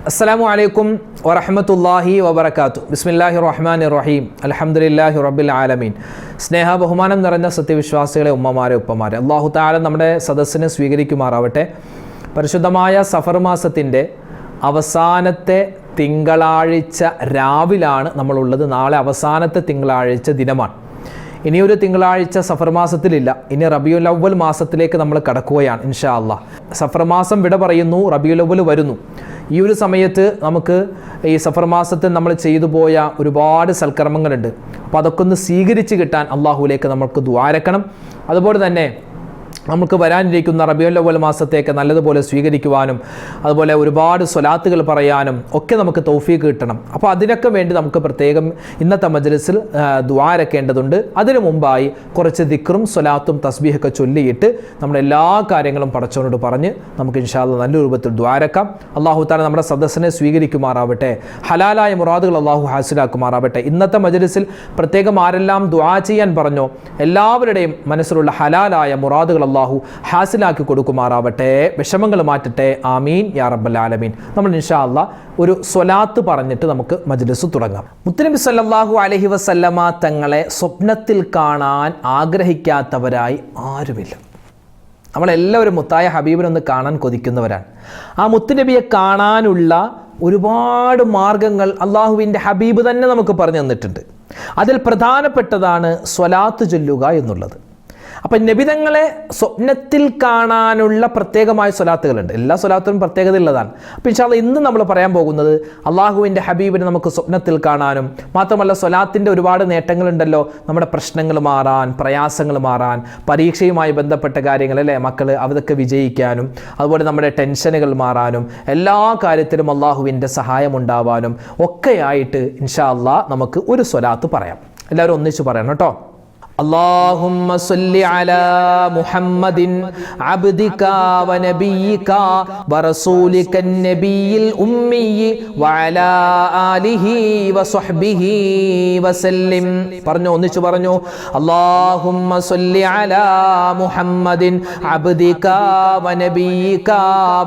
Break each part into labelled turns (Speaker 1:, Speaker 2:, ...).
Speaker 1: അസ്സലാമു അലൈക്കും വറഹ്മത്തുള്ളാഹി വബറകാതുഹു. ബിസ്മില്ലാഹിർ റഹ്മാനിർ റഹീം. അൽഹംദുലില്ലാഹി റബ്ബിൽ ആലമീൻ. സ്നേഹ ബഹുമാനം നിറഞ്ഞ സത്യവിശ്വാസികളെ, ഉമ്മമാരെ, ഉപ്പമാരെ, അല്ലാഹു തആല നമ്മുടെ സദസ്സിനെ സ്വീകരിക്കുമാറാവട്ടെ. പരിശുദ്ധമായ സഫർ മാസത്തിൻ്റെ അവസാനത്തെ തിങ്കളാഴ്ച രാവിലാണ് നമ്മളുള്ളത്. നാളെ അവസാനത്തെ തിങ്കളാഴ്ച ദിനമാണ്. ഇനിയൊരു തിങ്കളാഴ്ച സഫർ മാസത്തിലില്ല. ഇനി റബിയുൽ അവ്വൽ മാസത്തിലേക്ക് നമ്മൾ കടക്കുകയാണ് ഇൻഷാ അല്ലാഹ്. സഫർ മാസം വിട പറയുന്നു, റബിയുൽ അവ്വൽ വരുന്നു. ഈ ഒരു സമയത്ത് നമുക്ക് ഈ സഫർ മാസത്തിൽ നമ്മൾ ചെയ്തു പോയ ഒരുപാട് സൽക്കർമ്മങ്ങളുണ്ട്. അപ്പോൾ അതൊക്കെ ഒന്ന് സ്വീകരിച്ച് കിട്ടാൻ അള്ളാഹുവിലേക്ക് നമുക്ക് ദുആരക്കണം. അതുപോലെ തന്നെ നമുക്ക് വരാനിരിക്കുന്ന റബിയുൽ അവ്വൽ മാസത്തേക്ക് നല്ലതുപോലെ സ്വീകരിക്കുവാനും അതുപോലെ ഒരുപാട് സ്വലാത്തുകൾ പറയാനും ഒക്കെ നമുക്ക് തൗഫീഖ് കിട്ടണം. അപ്പോൾ അതിനൊക്കെ വേണ്ടി നമുക്ക് പ്രത്യേകം ഇന്നത്തെ മജ്ലിസിൽ ദുആരക്കേണ്ടതുണ്ട്. അതിനു മുമ്പായി കുറച്ച് ദിക്റും സ്വലാത്തും തസ്ബീഹൊക്കെ ചൊല്ലിയിട്ട് നമ്മുടെ എല്ലാ കാര്യങ്ങളും പടച്ചവനോട് പറഞ്ഞ് നമുക്ക് ഇൻഷാ അല്ലാഹ് നല്ല രൂപത്തിൽ ദുആരക്കാം. അല്ലാഹു തആല നമ്മുടെ സദസ്സിനെ സ്വീകരിക്കുമാറാവട്ടെ. ഹലാലായ മുറാദുകൾ അല്ലാഹു ഹാസിലാക്കുമാറാവട്ടെ. ഇന്നത്തെ മജ്ലിസിൽ പ്രത്യേകം ആരെല്ലാം ദുആ ചെയ്യാൻ പറഞ്ഞോ എല്ലാവരുടെയും മനസ്സിലുള്ള ഹലാലായ മുറാദുകൾ അല്ലാഹു ഹാസിലാക്കി കൊടുക്കുമാറാവട്ടെ. വിഷമങ്ങൾ മാറ്റട്ടെ. ആമീൻ യാ റബ്ബൽ ആലമീൻ. നമ്മൾ ഇൻഷാ അല്ലാഹ് ഒരു സ്വലാത്ത് പറഞ്ഞിട്ട് നമുക്ക് മജ്ലിസ് തുടങ്ങാം. മുത്തുനബി സല്ലല്ലാഹു അലൈഹി വസല്ലമ തങ്ങളെ സ്വപ്നത്തിൽ കാണാൻ ആഗ്രഹിക്കാത്തവരായി ആരുമില്ല. നമ്മളെല്ലാവരും മുത്തായ ഹബീബിനൊന്ന് കാണാൻ കൊതിക്കുന്നവരാണ്. ആ മുത്തുനബിയെ കാണാനുള്ള ഒരുപാട് മാർഗങ്ങൾ അള്ളാഹുവിൻ്റെ ഹബീബ് തന്നെ നമുക്ക് പറഞ്ഞു തന്നിട്ടുണ്ട്. അതിൽ പ്രധാനപ്പെട്ടതാണ് സ്വലാത്ത് ചൊല്ലുക എന്നുള്ളത്. അപ്പം നബിതങ്ങളെ സ്വപ്നത്തിൽ കാണാനുള്ള പ്രത്യേകമായ സ്വലാത്തുകളുണ്ട്. എല്ലാ സ്വലാത്തിനും പ്രത്യേകത ഉള്ളതാണ്. അപ്പോൾ ഇൻഷാ അല്ലാഹ് ഇന്ന് നമ്മൾ പറയാൻ പോകുന്നത് അള്ളാഹുവിൻ്റെ ഹബീബിനെ നമുക്ക് സ്വപ്നത്തിൽ കാണാനും മാത്രമല്ല സ്വലാത്തിൻ്റെ ഒരുപാട് നേട്ടങ്ങളുണ്ടല്ലോ. നമ്മുടെ പ്രശ്നങ്ങൾ മാറാൻ, പ്രയാസങ്ങൾ മാറാൻ, പരീക്ഷയുമായി ബന്ധപ്പെട്ട കാര്യങ്ങൾ അല്ലേ മക്കൾ, അതൊക്കെ വിജയിക്കാനും അതുപോലെ നമ്മുടെ ടെൻഷനുകൾ മാറാനും എല്ലാ കാര്യത്തിലും അള്ളാഹുവിൻ്റെ സഹായം ഉണ്ടാവാനും ഒക്കെയായിട്ട് ഇൻഷാ അല്ലാഹ് നമുക്ക് ഒരു സ്വലാത്ത് പറയാം. എല്ലാവരും ഒന്നിച്ച് പറയണം കേട്ടോ. اللهم صل على محمد عبدك ونبيك ورسولك النبي الأمي وعلى آله وصحبه وسلم. പറഞ്ഞോ, ഒന്നിച്ചു പറഞ്ഞോ. اللهم صل على محمد عبدك ونبيك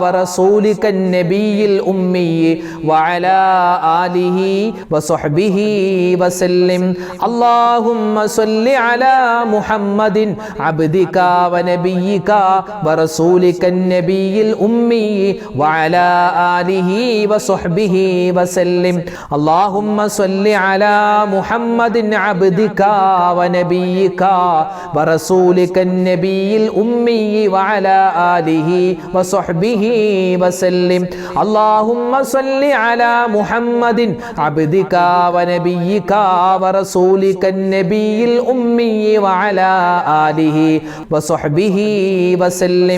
Speaker 1: ورسولك النبي الأمي وعلى آله وصحبه وسلم. اللهم صل على محمد عبدك ونبيك ورسولك النبي الأمي وعلى آله وصحبه وسلم. اللهم صل على محمد عبدك ونبيك ورسولك النبي الأمي وعلى آله وصحبه وسلم. اللهم صل على محمد عبدك ونبيك ورسولك النبي الأمي وعلى آله وصحبه وسلم.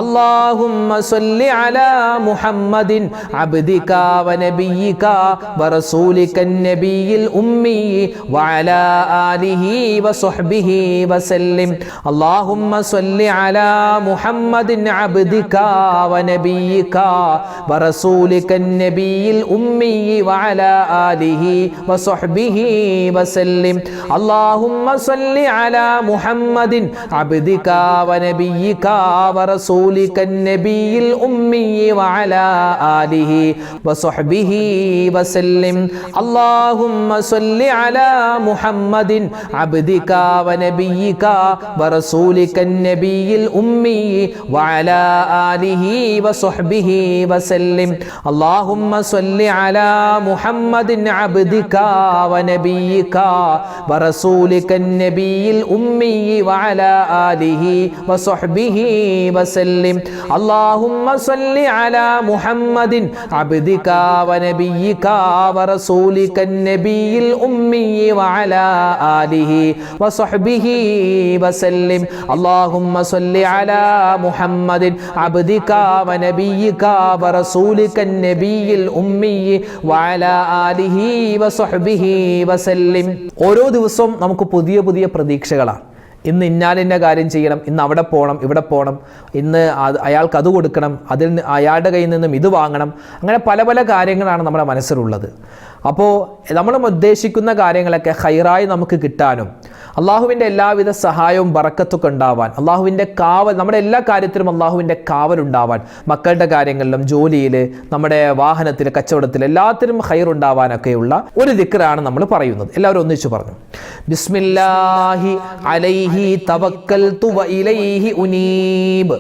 Speaker 1: اللهم صل على محمد عبدك ونبيك ورسولك النبي الأمي وعلى آله وصحبه وسلم. اللهم صل على محمد عبدك ونبيك ورسولك النبي الأمي وعلى آله وصحبه وسلم. اللهم صل على محمد عبدك ونبيك ورسولك النبي الأمي وعلى آله وصحبه وسلم. اللهم صل على محمد عبدك ونبيك ورسولك النبي الأمي وعلى آله وصحبه وسلم. اللهم صل على محمد عبدك ونبيك ورسولك النبي الأمي وعلى آله وصحبه وسلم. اللهم صل على محمد عبدك ونبيك ورسولك النبي الأمي وعلى آله وصحبه وسلم. اللهم صل على محمد عبدك ونبيك ورسولك النبي الأمي وعلى آله وصحبه وسلم. ഓരോ ദിവസവും നമുക്ക് പുതിയ പുതിയ പ്രതീക്ഷകളാണ്. ഇന്ന് ഇന്നാലിന്ന കാര്യം ചെയ്യണം, ഇന്ന് അവിടെ പോകണം, ഇവിടെ പോകണം, ഇന്ന് അയാൾക്ക് അത് കൊടുക്കണം, അതിൽ അയാളുടെ കയ്യിൽ നിന്നും ഇത് വാങ്ങണം. അങ്ങനെ പല പല കാര്യങ്ങളാണ് നമ്മുടെ മനസ്സിലുള്ളത്. അപ്പോൾ നമ്മൾ ഉദ്ദേശിക്കുന്ന കാര്യങ്ങളൊക്കെ ഖൈറായി നമുക്ക് കിട്ടാനും അള്ളാഹുവിൻ്റെ എല്ലാവിധ സഹായവും ബറക്കത്തൊക്കെ ഉണ്ടാവാൻ, അള്ളാഹുവിൻ്റെ കാവൽ, നമ്മുടെ എല്ലാ കാര്യത്തിലും അള്ളാഹുവിൻ്റെ കാവലുണ്ടാവാൻ, മക്കളുടെ കാര്യങ്ങളിലും ജോലിയിൽ, നമ്മുടെ വാഹനത്തിൽ, കച്ചവടത്തിൽ, എല്ലാത്തിനും ഖൈറുണ്ടാവാനൊക്കെയുള്ള ഒരു ദിക്റാണ് നമ്മൾ പറയുന്നത്. എല്ലാവരും ഒന്നിച്ചു പറഞ്ഞു. ബിസ്മില്ലാഹി അലൈഹി തവക്കൽതു വ ഇലൈഹി ഉനീബ്.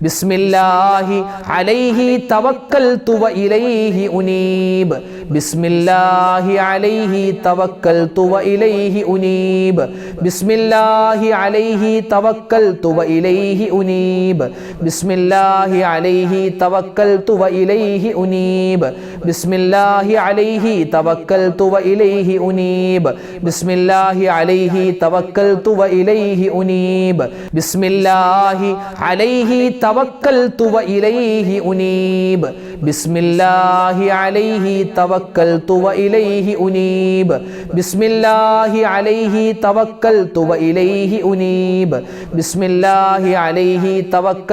Speaker 1: ബിസ്മില്ലാഹി അലൈഹി തവക്കൽതു വ ഇലൈഹി ഉനീബ്. ബിസ്മില്ലാഹി അലൈഹി തവക്കൽതു വ ഇലൈഹി ഉനീബ്. ബിസ്മില്ലാഹി അലൈഹി തവക്കൽതു വ ഇലൈഹി ഉനീബ്. ബിസ്മില്ലാഹി അലൈഹി തവക്കൽതു വ ഇലൈഹി ഉനീബ്. ബിസ്മില്ലാഹി അലൈഹി തവക്കൽതു വ ഇലൈഹി ഉനീബ്. ബിസ്മില്ലാഹി അലൈഹി തവക്കൽതു വ ഇലൈഹി ഉനീബ്. ബിസ്മില്ലാഹി അലൈഹി തവക്കൽതു വ ഇലൈഹി ഉനീബ്. ബിസ്മില്ലാഹി അലൈഹി തവക്കൽതു വ ഇലൈഹി ഉനീബ്. ബിസ്മില്ലാഹി അലൈഹി തവക്കൽതു വ ഇലൈഹി ഉനീബ്. ബിസ്മില്ലാഹി അലൈഹി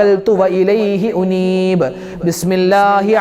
Speaker 1: തവക്കൽതു വ ഇലൈഹി ഉനീബ്. ബിസ്മില്ലാഹി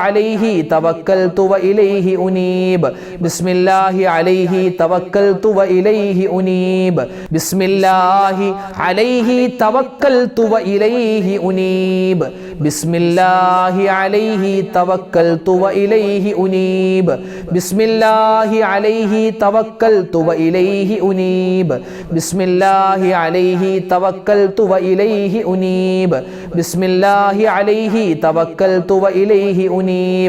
Speaker 1: അലൈഹി തവക്കൽതു വ ഇലൈഹി ഉനീബ്. ബിസ്മില്ലാഹി അലൈഹി തവക്കൽതു വ ഇലൈഹി ഉനീബ്. ബിസ്മില്ലാഹി അലൈഹി തവക്കൽതു വ ഇലൈഹി ഉനീബ്. ബിസ്മില്ലാഹി അലൈഹി തവക്കൽതു വ ഇലൈഹി ഉനീബ്. ബിസ്മില്ലാഹി അലൈഹി തവക്കൽതു വ ഇലൈഹി ഉനീബ്. ബിസ്മില്ലാഹി അലൈഹി തവക്കൽതു വ ഇലൈഹി ഉനീബ്. ബിസ്മില്ലാഹി അലൈഹി തവക്കൽതു വ ഇലൈഹി ഉനീബ്.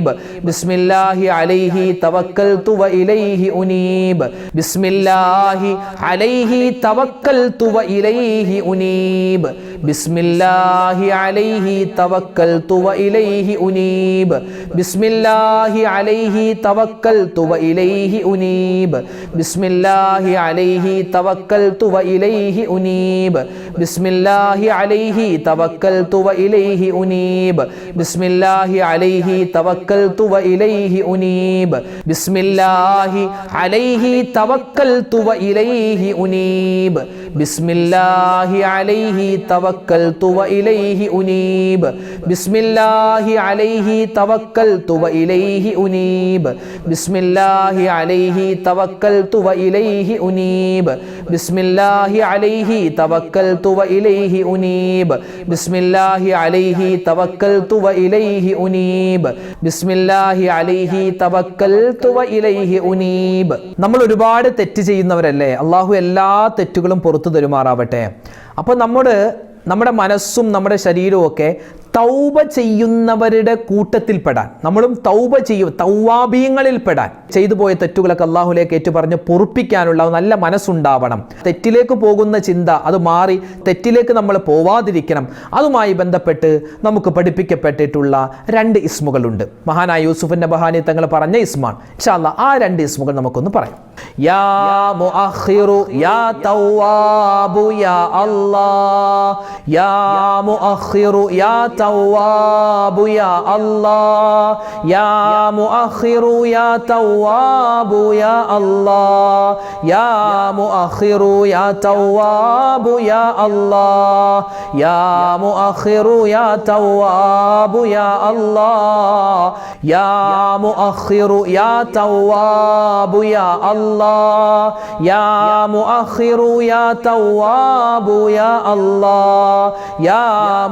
Speaker 1: ബിസ്മില്ലാഹി അലൈഹി തവക്കൽതു വ ഇലൈഹി ഉനീബ്. ബിസ്മില്ലാഹി അലൈഹി തവക്കൽതു വ ഇലൈഹി ഉനീബ്. ബിസ്മില്ലാഹി അലൈഹി തവക്കൽതു വ ഇലൈഹി ഉനീബ്. ബിസ്മില്ലാഹി അലൈഹി തവക്കൽതു വ ഇലൈഹി ഉനീബ്. ബിസ്മില്ലാഹി അലൈഹി തവക്കൽതു വ ഇലൈഹി ഉനീബ്. ബിസ്മില്ലാഹി അലൈഹി തവക്കൽതു വ ഇലൈഹി ഉനീബ്. ബിസ്മില്ലാഹി അലൈഹി തവക്കൽതു വ ഇലൈഹി ഉനീബ്. ബിസ്മില്ലാഹി അലൈഹി തവക്കൽതു വ ഇലൈഹി ഉനീബ്. ബിസ്മില്ലാഹി അലൈഹി തവക്കൽതു വ ഇലൈഹി ഉനീബ്. ബിസ്മില്ലാഹി അലൈഹി തവക്കൽതു വ ഇലൈഹി ഉനീബ്. ബിസ്മില്ലാഹി അലൈഹി തവക്കൽതു വ ഇലൈഹി ഉനീബ്. ബിസ്മില്ലാഹി അലൈഹി തവക്കൽതു വ ഇലൈഹി ഉനീബ്. ബിസ്മില്ലാഹി അലൈഹി തവക്കൽതു വ ഇലൈഹി ഉനീബ്. ബിസ്മില്ലാഹി അലൈഹി തവക്കൽതു വ ഇലൈഹി ഉനീബ്. നമ്മൾ ഒരുപാട് തെറ്റ് ചെയ്യുന്നവരല്ലേ? അള്ളാഹു എല്ലാ തെറ്റുകളും പുറത്തു തരുമാറാവട്ടെ. അപ്പോൾ നമ്മുടെ മനസ്സും നമ്മുടെ ശരീരവും ഒക്കെ തൗബ ചെയ്യുന്നവരുടെ കൂട്ടത്തിൽപ്പെടാൻ, നമ്മളും തൗബ ചെയ്യും, തൗവാബീങ്ങളിൽ പെടാൻ, ചെയ്തു പോയ തെറ്റുകളൊക്കെ അള്ളാഹുലേക്ക് ഏറ്റുപറഞ്ഞ് പൊറുപ്പിക്കാനുള്ള നല്ല മനസ്സുണ്ടാവണം. തെറ്റിലേക്ക് പോകുന്ന ചിന്ത അത് മാറി തെറ്റിലേക്ക് നമ്മൾ പോവാതിരിക്കണം. അതുമായി ബന്ധപ്പെട്ട് നമുക്ക് പഠിപ്പിക്കപ്പെട്ടിട്ടുള്ള 2 ഇസ്മുകളുണ്ട്. മഹാനായ യൂസുഫ് നബഹാനി തങ്ങൾ പറഞ്ഞ ഇസ്മാണ്. ഇൻഷാ അല്ലാഹ് ആ 2 ഇസ്മുകൾ നമുക്കൊന്ന് പറയാം. യാ മുഅഖിറു യാ തവ്വാബു യാ അല്ലാഹ്. യാ മുഅഖിറു യാ തവ്വാബു യാ അല്ലാഹ്. യാ മുഅഖിറു യാ തവ്വാബു യാ അല്ലാഹ്. യാ മുഅഖിറു യാ തവ്വാബു യാ അല്ലാഹ്. യാ മുഅഖിറു യാ തവ്വാബു യാ അല്ലാഹ്. യാ മുഅഖിറു യാ തവ്വാബു യാ അല്ലാഹ്. യാ മുഅഖിറു യാ തവ്വാബു യാ അല്ലാഹ്. യാ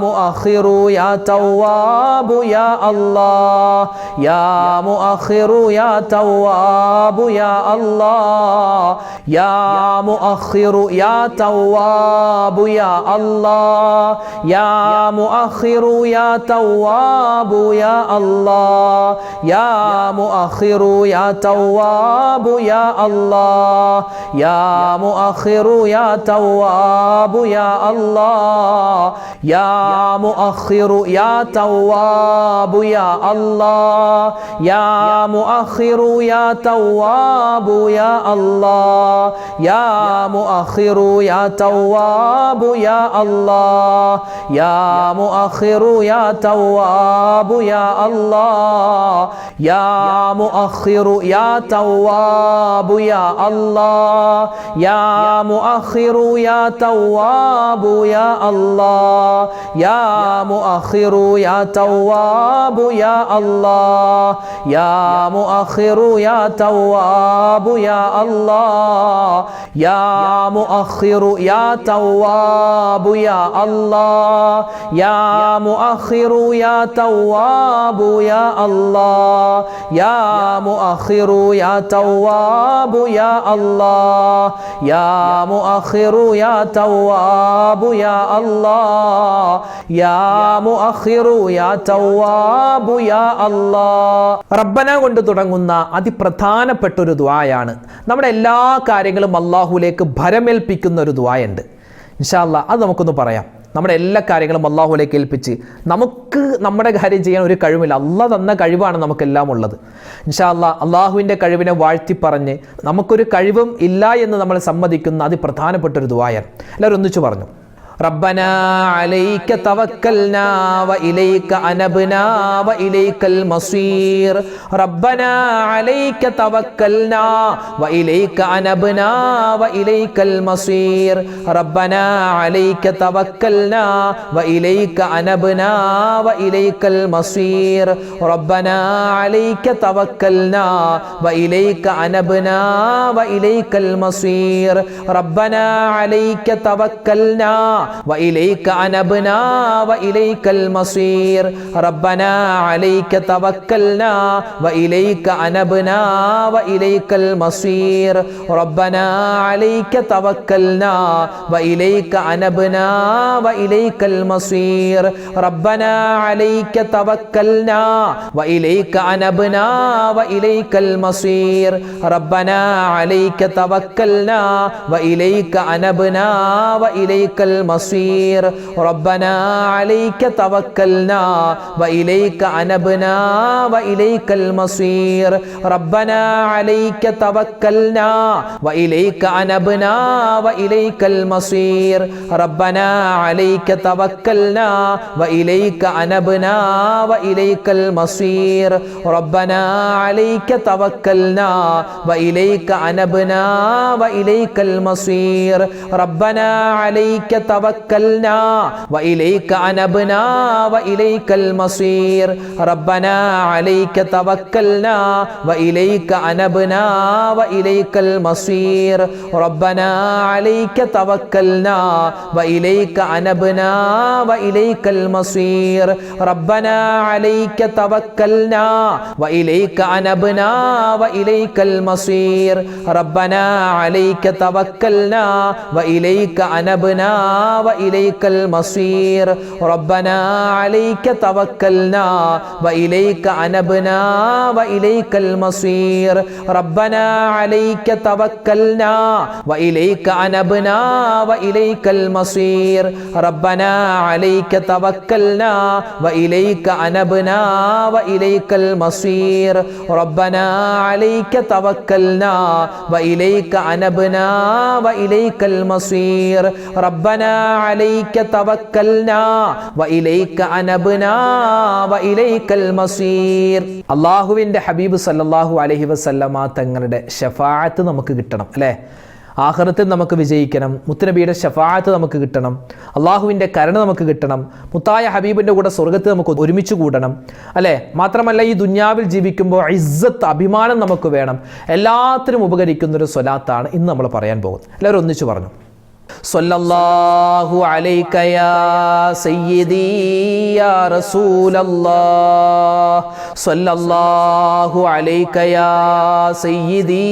Speaker 1: മുഅഖിറു യാ തവ്വാബു യാ അല്ലാഹ്. യാ മുഅഖിറു യാ തവ്വാബു യാ അല്ലാഹ്. യാ മുഅഖിറു യാ തവ്വാബു യാ അല്ലാഹ്. യാ മുഅഖിറു യാ തവ്വാബു യാ അല്ലാഹ്. യാ മുഅഖിറു യാ തവ്വാബു യാ അല്ലാഹ്. യാ മുഅഖിറു യാ തവ്വാബു യാ അല്ലാഹ്. യാ മുഅഖിറു യാ തവ്വാബു യാ അല്ലാഹ്. യാ മുഅഖിറു യാ തവ്വാബു യാ അല്ലാഹ്. യാ മുഅഖിറു യാ തവ്വാബു യാ അല്ലാഹ്. യാ മുഅഖിറു യാ തവ്വാബു യാ അല്ലാഹ്. യാ മുഅഖിറു യാ തവ്വാബു യാ അല്ലാഹ്. യാ മുഅഖിറു യാ തവ്വാബു യാ അല്ലാഹ്. യാ മുഅഖിറു യാ തവ്വാബു യാ അല്ലാഹ് യാ മുഅഖിറു യാ തവ്വാബു യാ അല്ലാഹ് യാ മുഅഖിറു യാ തവ്വാബു യാ അല്ലാഹ് യാ മുഅഖിറു യാ തവ്വാബു യാ അല്ലാഹ് യാ മുഅഖിറു യാ തവ്വാബു യാ അല്ലാഹ് യാ മുഅഖിറു യാ തവ്വാബു യാ അല്ലാഹ് യാ മുഅഖിറു യാ തവ്വാബു യാ അല്ലാഹ്. റബ്ബന കൊണ്ട് തുടങ്ങുന്ന അതിപ്രധാനപ്പെട്ട ഒരു ദുആയാണ്. നമ്മുടെ എല്ലാ കാര്യങ്ങളും അല്ലാഹുവിലേക്ക് ഭരമേൽപ്പിക്കുന്ന ഒരു ദുആയുണ്ട്. ഇൻഷാ അല്ലാഹ് അത് നമുക്കൊന്ന് പറയാം. നമ്മുടെ എല്ലാ കാര്യങ്ങളും അല്ലാഹുവിലേക്ക് ഏൽപ്പിച്ച്, നമുക്ക് നമ്മുടെ കാര്യം ചെയ്യാൻ ഒരു കഴിവില്ല, അല്ലാഹ് തന്ന കഴിവാണ് നമുക്കെല്ലാം ഉള്ളത്. ഇൻഷാ അല്ലാഹ് അല്ലാഹുവിൻ്റെ കഴിവിനെ വാഴ്ത്തി പറഞ്ഞ് നമുക്കൊരു കഴിവും ഇല്ല എന്ന് നമ്മൾ സമ്മതിക്കുന്ന അതിപ്രധാനപ്പെട്ടൊരു ദുആയാണ്. എല്ലാവരും ഒന്നിച്ചു പറഞ്ഞു. ربنا عليك توكلنا وإليك أنبنا وإليك المصير ربنا عليك توكلنا وإليك أنبنا وإليك المصير ربنا عليك توكلنا وإليك أنبنا وإليك المصير ربنا عليك توكلنا وإليك أنبنا وإليك المصير ربنا عليك توكلنا وإليك أنبنا وإليك المصير ربنا عليك توكلنا وإليك أنبنا وإليك المصير ربنا عليك توكلنا وإليك أنبنا وإليك المصير ربنا عليك توكلنا وإليك أنبنا وإليك المصير ربنا عليك توكلنا وإليك أنبنا وإليك المصير ربنا عليك توكلنا وإليك أنبنا وإليك المصير ربنا عليك توكلنا وإليك أنبنا وإليك المصير ربنا عليك توكلنا وإليك أنبنا وإليك المصير ربنا عليك توكلنا وإليك أنبنا وإليك المصير ربنا عليك توكلنا وإليك أنبنا وإليك المصير ربنا عليك توكلنا وإليك أنبنا وإليك المصير ربنا عليك توكلنا وإليك أنبنا وإليك المصير ربنا عليك توكلنا وإليك أنبنا وإليك المصير ربنا عليك توكلنا وإليك أنبنا وإليك المصير ربنا عليك توكلنا وإليك أنبنا وإليك المصير ربنا عليك توكلنا وإليك أنبنا وإليك المصير ربنا عليك توكلنا وإليك أنبنا وإليك المصير ربنا عليك توكلنا وإليك أنبنا وإليك المصير ربنا عليك توكلنا وإليك أنبنا وإليك المصير. അല്ലാഹുവിൻ്റെ ഹബീബ് സല്ലല്ലാഹു അലൈഹി വസല്ലമ തങ്ങളുടെ ശഫാഅത്ത് നമുക്ക് കിട്ടണം അല്ലേ? ആഖിറത്തിൽ നമുക്ക് വിജയിക്കണം, മുത്തുനബിയുടെ ശഫാഅത്ത് നമുക്ക് കിട്ടണം, അള്ളാഹുവിൻ്റെ കരുണ നമുക്ക് കിട്ടണം, മുത്തായ ഹബീബിൻ്റെ കൂടെ സ്വർഗ്ഗത്തിൽ നമുക്ക് ഒരുമിച്ച് കൂടണം അല്ലേ? മാത്രമല്ല ഈ ദുനിയാവിൽ ജീവിക്കുമ്പോൾ ഇസ്സത്ത്, അഭിമാനം നമുക്ക് വേണം. എല്ലാത്തിനും ഉപകരിക്കുന്നൊരു സ്വലാത്താണ് ഇന്ന് നമ്മൾ പറയാൻ പോകുന്നത്. എല്ലാവരും ഒന്നിച്ചു പറഞ്ഞു. സല്ലല്ലാഹു അലൈക യാ സയ്യിദി യാ റസൂലല്ലാഹ് സല്ലല്ലാഹു അലൈക യാ സയ്യിദി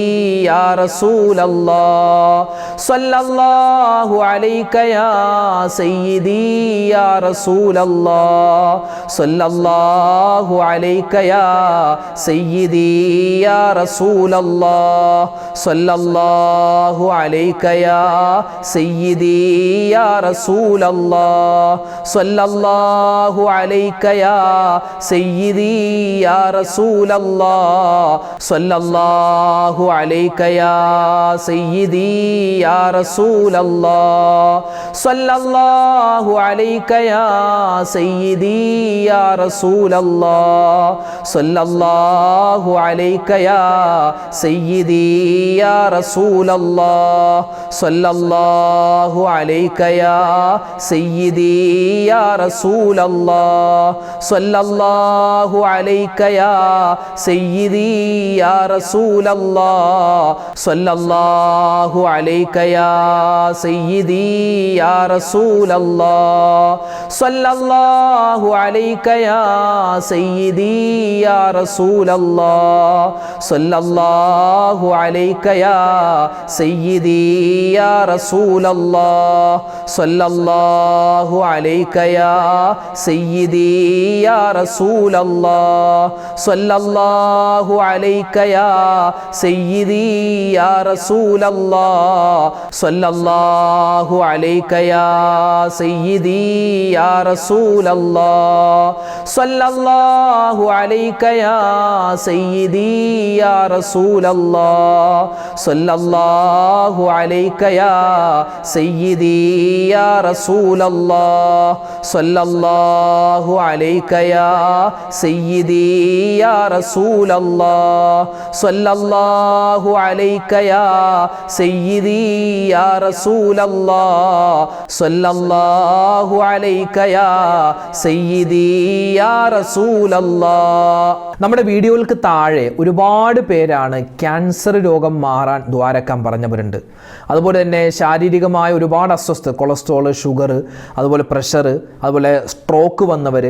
Speaker 1: യാ റസൂലല്ലാഹ് സല്ലല്ലാഹു അലൈക യാ സയ്യിദി യാ റസൂലല്ലാഹ് സല്ലല്ലാഹു അലൈക യാ സയ്യിദി യാ റസൂലല്ലാഹ് സല്ലല്ലാഹു അലൈക യാ سيدي يا رسول الله صلى الله عليك يا سيدي يا رسول الله صلى الله عليك يا سيدي يا رسول الله صلى الله عليك يا سيدي يا رسول الله صلى الله عليك يا سيدي يا رسول الله صلى الله സല്ലല്ലാഹു അലൈക യാ സയ്യിദി യാ റസൂലല്ലാഹ് സല്ലല്ലാഹു അലൈക യാ സയ്യിദി യാ റസൂലല്ലാഹ് സല്ലല്ലാഹു അലൈക യാ സയ്യിദി യാ റസൂലല്ലാഹ് സല്ലല്ലാഹു അലൈക യാ സയ്യിദി യാ റസൂലല്ലാഹ് സല്ലല്ലാഹു അലൈക യാ സയ്യിദി യാ റസൂലല്ലാഹ് സല്ലല്ലാഹു അലൈക യാ സയ്യിദി യാ റസൂലല്ലാഹ് സല്ലല്ലാഹു അലൈക യാ സയ്യിദി യാ റസൂലല്ലാഹ് സല്ലല്ലാഹു അലൈക യാ സയ്യിദി യാ റസൂലല്ലാഹ് സല്ലല്ലാഹു അലൈക യാ സയ്യിദി യാ റസൂലല്ലാഹ് സല്ലല്ലാഹു അലൈക യാ സയ്യിദി യാ റസൂലല്ലാഹ് സല്ലല്ലാഹു അലൈക യാ സയ്യിദി യാ റസൂലല്ലാഹ് സല്ലല്ലാഹു അലൈക യാ സയ്യിദി യാ റസൂലല്ലാഹ് സല്ലല്ലാഹു അലൈക യാ സയ്യിദി യാ റസൂലല്ലാഹ്. നമ്മുടെ വീഡിയോകൾക്ക് താഴെ ഒരുപാട് പേരാണ് ക്യാൻസർ രോഗം മാറാൻ ദ്വാരക്കാൻ പറഞ്ഞവരുണ്ട്. അതുപോലെ തന്നെ ശാരീരികമായ ഒരുപാട് അസ്വസ്ഥത, കൊളസ്ട്രോൾ, ഷുഗർ, അതുപോലെ പ്രഷർ, അതുപോലെ സ്ട്രോക്ക് വന്നവർ,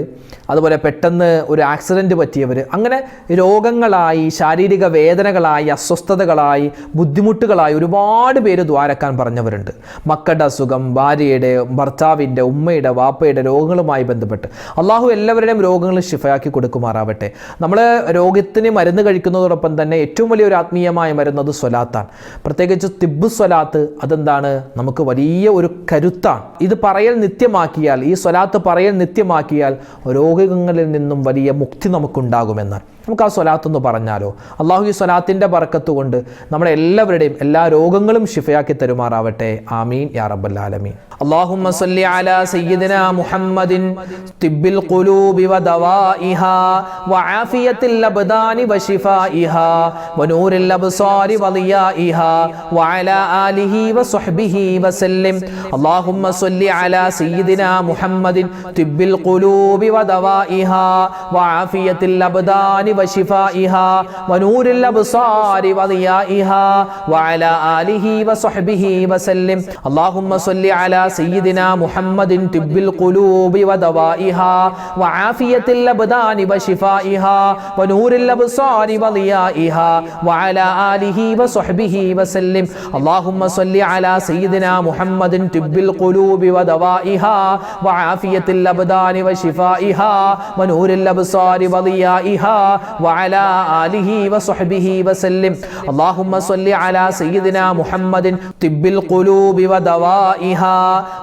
Speaker 1: അതുപോലെ പെട്ടെന്ന് ഒരു ആക്സിഡൻറ്റ് പറ്റിയവർ, അങ്ങനെ രോഗങ്ങളായി, ശാരീരിക വേദനകളായി, അസ്വസ്ഥതകളായി, ബുദ്ധിമുട്ടുകളായി ഒരുപാട് പേര് ദ്വാരക്കാൻ പറഞ്ഞവരുണ്ട്. മക്കളുടെ അസുഖം, ഭാര്യയുടെ, ഭർത്താവിൻ്റെ, ഉമ്മയുടെ, വാപ്പയുടെ രോഗങ്ങളുമായി ബന്ധപ്പെട്ട് അള്ളാഹു എല്ലാവരുടെയും രോഗങ്ങൾ ശിഫയാക്കി കൊടുക്കുമാറാവട്ടെ. നമ്മൾ രോഗത്തിന് മരുന്ന് കഴിക്കുന്നതോടൊപ്പം തന്നെ ഏറ്റവും വലിയൊരു ആത്മീയമായ മരുന്ന് അത് സ്വലാത്താണ്. പ്രത്യേകിച്ച് തിബ്ബു സ്വലാത്ത്, അതെന്താണ്? നമുക്ക് വലിയ ഒരു കരുത്താണ്. ഇത് പറയൽ നിത്യമാക്കിയാൽ, ഈ സ്വലാത്ത് പറയൽ നിത്യമാക്കിയാൽ രോഗങ്ങളിൽ നിന്നും വലിയ മുക്തി നമുക്കുണ്ടാകുമെന്നാണ്. നമുക്ക് ആ സ്വലാത്തൊന്ന് പറഞ്ഞാലോ? അള്ളാഹു ഈ സ്വലാത്തിൻ്റെ ബർക്കത്ത് കൊണ്ട് നമ്മുടെ എല്ലാവരുടെയും എല്ലാ രോഗങ്ങളും ശിഫയാക്കി തരുമാറാവട്ടെ. ആമീൻ യാ റബ്ബൽ ആലമീൻ. اللهم صل على سيدنا محمد طب القلوب ودوائها وعافية الأبدان وشفائها ونور الأبصار وضيائها وعلى آله وصحبه وسلم. اللهم صل على سيدنا محمد طب القلوب ودوائها وعافية الأبدان وشفائها ونور الأبصار وضيائها وعلى آله وصحبه وسلم. اللهم صل على سيدنا محمد طب القلوب ودوائها وعافية الأبدان وشفائها ونور الأبصار وضيائها وعلى آله وصحبه وسلم. اللهم صل على سيدنا محمد طب القلوب ودوائها وعافية الأبدان وشفائها ونور الأبصار وضيائها وعلى آله وصحبه وسلم. اللهم صل على سيدنا محمد طب القلوب ودوائها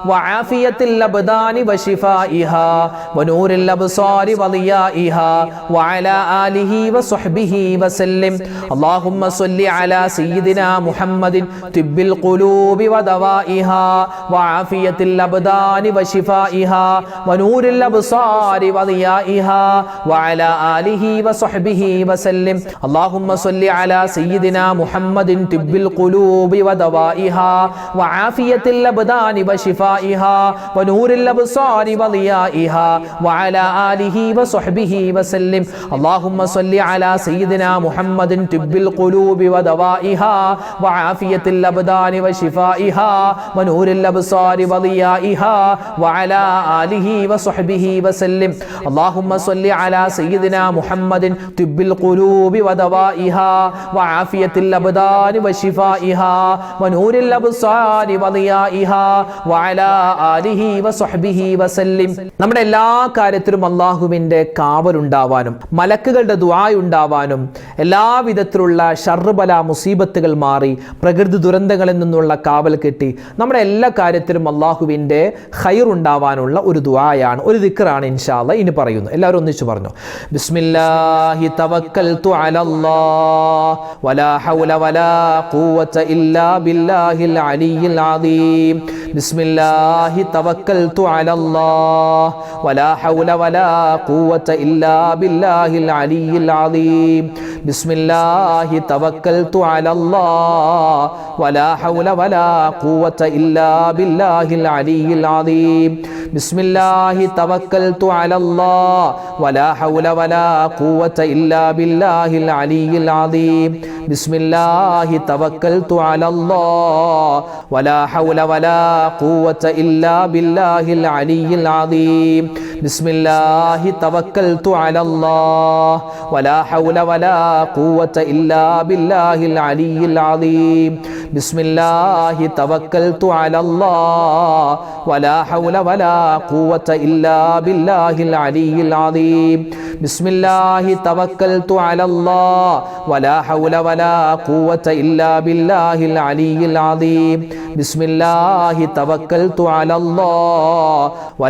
Speaker 1: وعافية الأبدان وشفائها ونور الأبصار وضيائها وعلى آله وصحبه وسلم. اللهم صل على سيدنا محمد طب القلوب ودوائها وعافية الأبدان وشفائها ونور الأبصار وضيائها وعلى آله وصحبه وسلم. اللهم صل على سيدنا محمد طب القلوب ودوائها وعافية الأبدان وشفائها ونور الأبصار وضيائها وعلى آله وصحبه وسلم. اللهم صل على سيدنا محمد طب القلوب ودوائها وعافية الأبدان وشفائها ونور الأبصار وضيائها وعلى آله وصحبه وسلم. اللهم صل على سيدنا محمد طب القلوب ودوائها وعافية الأبدان وشفائها ونور الأبصار وضيائها وعلى آله وصحبه وسلم. നമ്മുടെ എല്ലാ കാര്യത്തിലും അല്ലാഹുവിൻ്റെ കാവലുണ്ടാവാനും മലക്കുകളുടെ ദുആ ഉണ്ടാവാനും എല്ലാവിധത്തിലുള്ള ഷർബല മുസീബത്തുകൾ മാറി പ്രകൃതി ദുരന്തങ്ങളിൽ നിന്നുള്ള കാവൽ കിട്ടി നമ്മുടെ എല്ലാ കാര്യത്തിലും അല്ലാഹുവിൻ്റെ ഖൈർ ഉണ്ടാവാനുള്ള ഒരു ദുആയാണ്, ഒരു ദിക്റാണ് ഇൻഷാ അല്ലാഹ് ഇനി പറയുന്നു. എല്ലാവരും ഒന്നിച്ചു പറഞ്ഞു. ബിസ്മില്ലാ ബിസ്മില്ലാഹി തവക്കൽതു അലല്ലാഹ് വലാ ഹൗല വലാ ഖുവത ഇല്ലാ ബില്ലാഹിൽ അലിയിൽ അദീം. ബിസ്മില്ലാഹി തവക്കൽതു അലല്ലാഹ് വലാ ഹൗല വലാ ഖുവത ഇല്ലാ ബില്ലാഹിൽ അലിയിൽ അദീം. ബിസ്മില്ലാഹി തവക്കൽതു അലല്ലാഹ് വലാ ഹൗല വലാ ഖുവത ഇല്ലാ ബില്ലാഹിൽ അലിയിൽ അദീം. ബിസ്മില്ലാഹി തവക്കൽതു അലല്ലാഹ് വലാ ഹൗല വലാ ഖുവത ഇല്ലാ ബില്ലാഹിൽ അലിയിൽ അദീം. ബിസ്മില്ലാഹി തവക്കൽതു അലല്ലാഹ് വലാ ഹൗല വലാ ഖുവത ഇല്ലാ ബില്ലാഹിൽ അലിയിൽ അദീം. ബിസ്മില്ലാഹി തവക്കൽതു അലല്ലാഹ് വലാ ഹൗല വലാ ഖുവത ഇല്ലാ ബില്ലാഹിൽ അലിയിൽ അദീം. ബിസ്മില്ലാഹി തവക്കൽതു അലല്ലാഹ് വലാ ഹൗല വലാ ഖുവത ഇല്ലാ ബില്ലാഹിൽ അലിയിൽ അദീം. ബിസ്മില്ലാഹി തവക്കൽതു അലല്ലാഹ് വലാ ഹൗല വലാ ഖുവത ഇല്ലാ ബില്ലാഹിൽ അലിയിൽ അദീം. ബിസ്മില്ലാഹി തവക്കൽതു അലല്ലാഹ്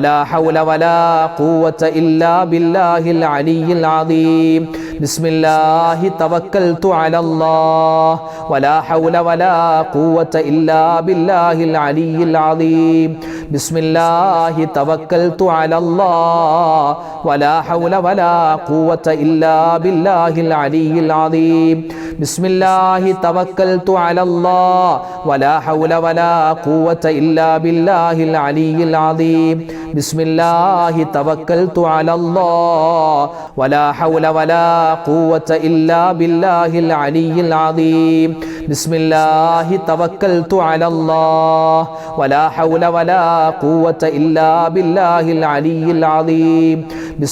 Speaker 1: വലാ ഹൗല വലാ ഖുവത ഇല്ലാ ബില്ലാഹിൽ അലിയിൽ അദീം. ബിസ്മില്ലാഹി തവക്കൽതു അലല്ലാഹ് വലാ ഹൗല വലാ ഖുവത ഇല്ലാ ബില്ലാഹിൽ അലിയിൽ അദീം. ബിസ്മില്ലാഹി തവക്കൽതു അലല്ലാഹ് വലാ ഹൗല വലാ ഖുവത ഇല്ലാ ബില്ലാഹിൽ അലിയിൽ അദീം. ബിസ്മില്ലാഹി തവക്കൽതു അലല്ലാഹ് വലാ ഹൗല വലാ ഖുവത ഇല്ലാ ബില്ലാഹിൽ അലിയിൽ അദീം. ബിസ്മില്ലാഹി തവക്കൽതു അലല്ലാഹ് വലാ ഹൗല വലാ ഖുവത ഇല്ലാ ബില്ലാഹിൽ അലിയിൽ അദീം. ബിസ്മില്ലാഹി തവക്കൽതു അലല്ലാഹ് വലാ ഹൗല വലാ ഖുവത ഇല്ലാ ബില്ലാഹിൽ അലിയിൽ അദീം.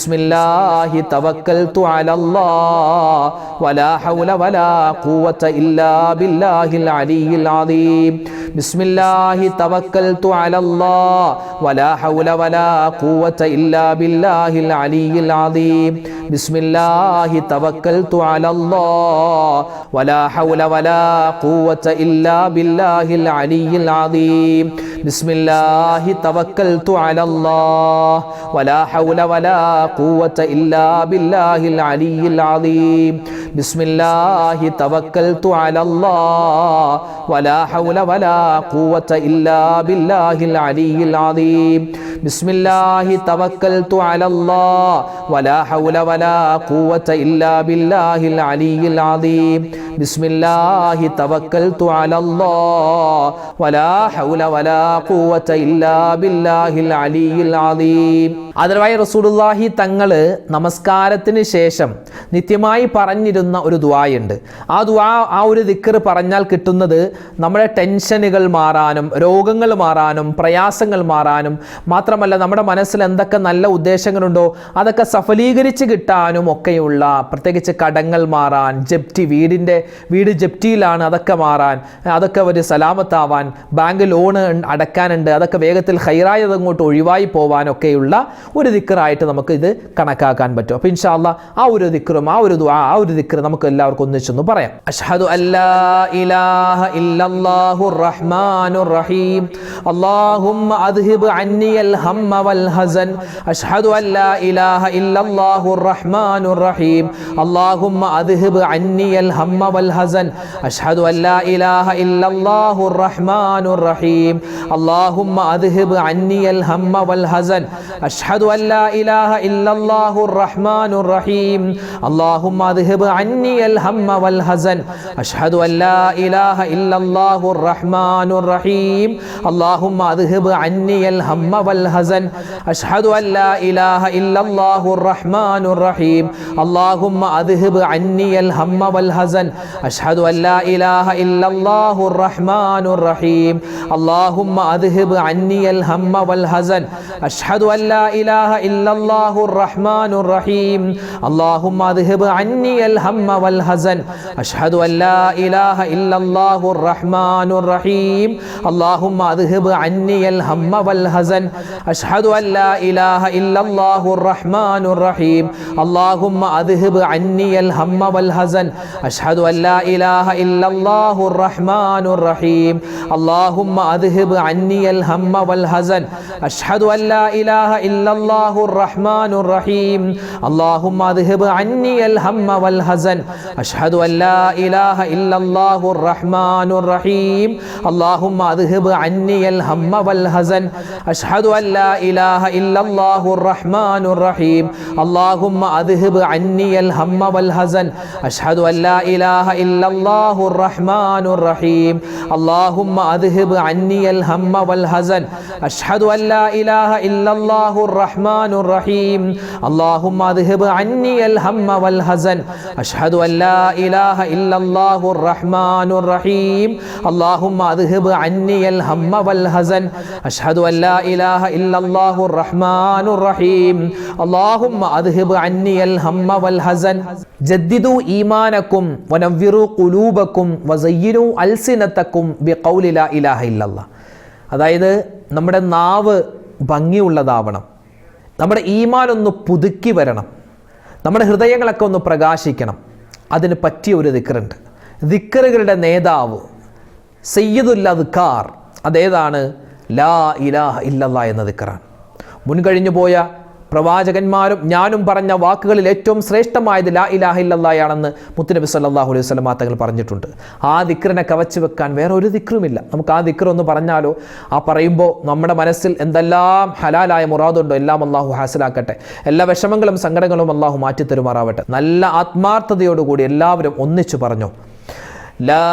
Speaker 1: ബിസ്മില്ലാഹി തവക്കൽതു അലല്ലാഹ് വലാ ഹൗല വലാ ഖുവത ഇല്ലാ ബില്ലാഹിൽ അലിയിൽ അദീം. ബിസ്മില്ലാഹി തവക്കൽതു അലല്ലാഹ് വലാ ഹൗല വലാ ഖുവത ഇല്ലാ ബില്ലാഹിൽ അലിയിൽ അദീം. ബിസ്മില്ലാഹി തവക്കൽതു അലല്ലാഹ് വലാ ഹൗല വലാ ഖുവത ഇല്ലാ ബില്ലാഹിൽ അലിയിൽ അദീം. ബിസ്മില്ലാഹി തവക്കൽതു അലല്ലാഹ് വലാ ഹൗല വലാ ഖുവത ഇല്ലാ ബില്ലാഹിൽ അലിയിൽ അദീം. ബിസ്മില്ലാഹി തവക്കൽതു അലല്ലാഹ് വലാ ഹൗല വലാ ഖുവത ഇല്ലാ ബില്ലാഹിൽ അലിയിൽ അദീം. ബിസ്മില്ലാഹി തവക്കൽതു അലല്ലാഹ് വലാ ഹൗല വലാ ഖുവത ഇല്ലാ ബില്ലാഹിൽ അലിയിൽ അദീം. ബിസ്മില്ലാഹി തവക്കൽതു അലല്ലാഹ് വലാ ഹൗല വലാ ഖുവത ഇല്ലാ ബില്ലാഹിൽ അലിയിൽ അദീം. ആദരവായ റസൂലുള്ളാഹി തങ്ങൾ നമസ്കാരത്തിന് ശേഷം നിത്യമായി പറഞ്ഞിരുന്ന ഒരു ദുആയുണ്ട്. ആ ദുആ, ആ ഒരു ദിക്ർ പറഞ്ഞാൽ കിട്ടുന്നത് നമ്മുടെ ടെൻഷനുകൾ മാറാനും രോഗങ്ങൾ മാറാനും പ്രയാസങ്ങൾ മാറാനും മാത്രമല്ല നമ്മുടെ മനസ്സിൽ എന്തൊക്കെ നല്ല ഉദ്ദേശങ്ങളുണ്ടോ അതൊക്കെ സഫലീകരിച്ച് കിട്ടാനും ഒക്കെയുള്ള, പ്രത്യേകിച്ച് കടങ്ങൾ മാറാൻ, വീട് ജപ്തിയിലാണ്, അതൊക്കെ മാറാൻ, അതൊക്കെ ഒരു സലാമത്താവാൻ, ബാങ്ക് ലോണ് അടക്കാനുണ്ട്, അതൊക്കെ വേഗത്തിൽ ഖൈറായത് അങ്ങോട്ട് ഒഴിവായി പോവാനൊക്കെയുള്ള ഒരു ദിക്റായിട്ട് നമുക്ക് ഇത് കണക്കാക്കാൻ പറ്റും. അപ്പോൾ ഇൻഷാ അല്ലാഹ് ആ ഒരു ദിക്റും ആ ഒരു ദുആ ആ ഒരു ദിക്ർ നമുക്ക് എല്ലാവർക്കും ഒന്നിച്ചൊന്ന് പറയാം. അഷ്ഹദു അല്ലാ ഇലാഹ ഇല്ലല്ലാഹുർ റഹ്മാനുർ റഹീം അല്ലാഹുമ്മ അദ്ഹിബ് അന്നിയൽ ഹമ്മ വൽ ഹസൻ. അഷ്ഹദു അല്ലാ ഇലാഹ ഇല്ലല്ലാഹുർ റഹ്മാനുർ റഹീം അല്ലാഹുമ്മ അദ്ഹിബ് അന്നിയൽ ഹമ്മ വൽ ഹസൻ. അഷ്ഹദു അല്ലാ ഇലാഹ ഇല്ലല്ലാഹുർ റഹ്മാനുർ റഹീം അല്ലാഹുമ്മ അദ്ഹിബ് അന്നിയൽ ഹമ്മ വൽ ഹസൻ. അഷ്ഹദു അല്ലാ ഇലാഹ ഇല്ലല്ലാഹുർ റഹ്മാനുർ റഹീം അല്ലാഹുമ്മ അദ്ഹിബ് അന്നിയൽ ഹമ്മ വൽ ഹസൻ. അഷ്ഹദു അല്ലാ ഇലാഹ ഇല്ലല്ലാഹുർ റഹ്മാനുർ റഹീം അല്ലാഹുമ്മ അദ്ഹിബ് അന്നിയൽ ഹമ്മ വൽ ഹസൻ. അഷ്ഹദു അല്ലാ ഇലാഹ ഇല്ലല്ലാഹുർ റഹ്മാനുർ റഹീം അല്ലാഹുമ്മ അദ്ഹിബ് അന്നിയൽ ഹമ്മ വൽ ഹസൻ. അഷ്ഹദു അല്ലാ ഇലാഹ ഇല്ലല്ലാഹുർ റഹ്മാനുർ റഹീം അല്ലാഹുമ്മ അദ്ഹിബ് അന്നിയൽ ഹമ്മ വൽ ഹസൻ. അഷ്ഹദു അല്ലാ ഇലാഹ ഇല്ലല്ലാഹുർ റഹ്മാനുർ റഹീം അല്ലാഹുമ്മ അദ്ഹിബ് അന്നിയൽ ഹമ്മ വൽ ഹസൻ. അഷ്ഹദു അല്ലാ ഇലാഹ ഇല്ലല്ലാഹുർ റഹ്മാനുർ റഹീം അല്ലാഹുമ്മ അദ്ഹിബ് അന്നിയൽ ഹമ്മ വൽ ഹസൻ. അഷ്ഹദു അല്ലാ ഇലാഹ ഇല്ലല്ലാഹുർ റഹ്മാനുർ റഹീം അല്ലാഹുമ്മ അദ്ഹിബ് അന്നിയൽ ഹമ്മ വൽ ഹസൻ. അഷ്ഹദു അല്ലാ ഇലാഹ ഇല്ലല്ലാഹുർ റഹ്മാനുർ റഹീം അല്ലാഹുമ്മ അദ്ഹിബ് അന്നിയൽ ഹമ്മ വൽ ഹസൻ. അഷ്ഹദു അല്ലാ ഇലാഹ ഇല്ലല്ലാഹുർ റഹ്മാനുർ റഹീം അല്ലാഹുമ്മ അദ്ഹിബ് അന്നിയൽ ഹമ്മ വൽ ഹസൻ അഷ്ഹദു അല്ലാ ഇലാഹ ഇല്ലല്ലാഹുർ റഹ്മാനുർ റഹീം അല്ലാഹുമ്മ അദ്ഹിബ് അന്നിയൽ ഹമ്മ വൽ ഹസൻ അഷ്ഹദു അല്ലാ ഇലാഹ ഇല്ലല്ലാഹുർ റഹ്മാനുർ റഹീം അല്ലാഹുമ്മ അദ്ഹിബ് അന്നിയൽ ഹമ്മ വൽ ഹസൻ അഷ്ഹദു അല്ലാ ഇലാഹ ഇല്ലല്ലാഹുർ റഹ്മാനുർ റഹീം അല്ലാഹുമ്മ അദ്ഹിബ് അന്നിയൽ ഹമ്മ വൽ ഹസൻ അഷ്ഹദു അല്ലാ ഇലാഹ ഇല്ലല്ലാഹുർ റഹ്മാനുർ റഹീം അല്ലാഹുമ്മ അദ്ഹിബ് അന്നിയൽ ഹമ്മ വൽ ഹസൻ അഷ്ഹദു അല്ലാ ഇലാഹ ഇല്ലല്ലാഹുർ റഹ്മാനുർ റഹീം അല്ലാഹുമ്മ അദ്ഹിബ് അന്നിയൽ ഹമ്മ വൽ ഹസൻ അഷ്ഹദു അല്ലാ ഇലാഹ ഇല്ലല്ലാഹുർ റഹ്മാനുർ റഹീം അല്ലാഹുമ്മ അദ്ഹിബ് അന്നിയൽ ഹമ്മ വൽ ഹസൻ ജദ്ദിദു ഈമാനക്കും വനവ്വിറു ഖുലൂബക്കും വസയ്യിനു അൽസിനതക്കും ബിഖൗലി ലാ ഇലാഹ ഇല്ലല്ലാഹ്. അതായത് നമ്മുടെ നാവ് ഭംഗിയുള്ളതാവണം, നമ്മുടെ ഈമാൻ ഒന്ന് പുതുക്കി വരണം, നമ്മുടെ ഹൃദയങ്ങളൊക്കെ ഒന്ന് പ്രകാശിക്കണം. അതിന് പറ്റിയ ഒരു ദിക്റുണ്ട്. ദിക്റുകളുടെ നേതാവ് സയ്യിദുൽ അദ്കാർ അതേതാണ്? ലാ ഇലാഹ ഇല്ലല്ലാഹ് എന്ന ദിക്റാണ്. മുൻകഴിഞ്ഞു പോയ പ്രവാചകന്മാരും ഞാനും പറഞ്ഞ വാക്കുകളിൽ ഏറ്റവും ശ്രേഷ്ഠമായത് ലാ ഇലാഹ ഇല്ലല്ലാഹ് ആണെന്ന് മുത്തുനബി സല്ലല്ലാഹു അലൈഹി വസല്ലം തങ്ങൾ പറഞ്ഞിട്ടുണ്ട്. ആ ദിക്റിനെ കവച്ചു വെക്കാൻ വേറെ ഒരു ദിക്റുമില്ല. നമുക്ക് ആ ദിക്ർ ഒന്ന് പറഞ്ഞാലോ? ആ പറയുമ്പോൾ നമ്മുടെ മനസ്സിൽ എന്തെല്ലാം ഹലാലായ മുറാദുണ്ടോ എല്ലാം അള്ളാഹു ഹാസിലാക്കട്ടെ. എല്ലാ വിഷമങ്ങളും സങ്കടങ്ങളും അള്ളാഹു മാറ്റിത്തരുമാറാവട്ടെ. നല്ല ആത്മാർത്ഥതയോടുകൂടി എല്ലാവരും ഒന്നിച്ചു പറഞ്ഞു, ലാ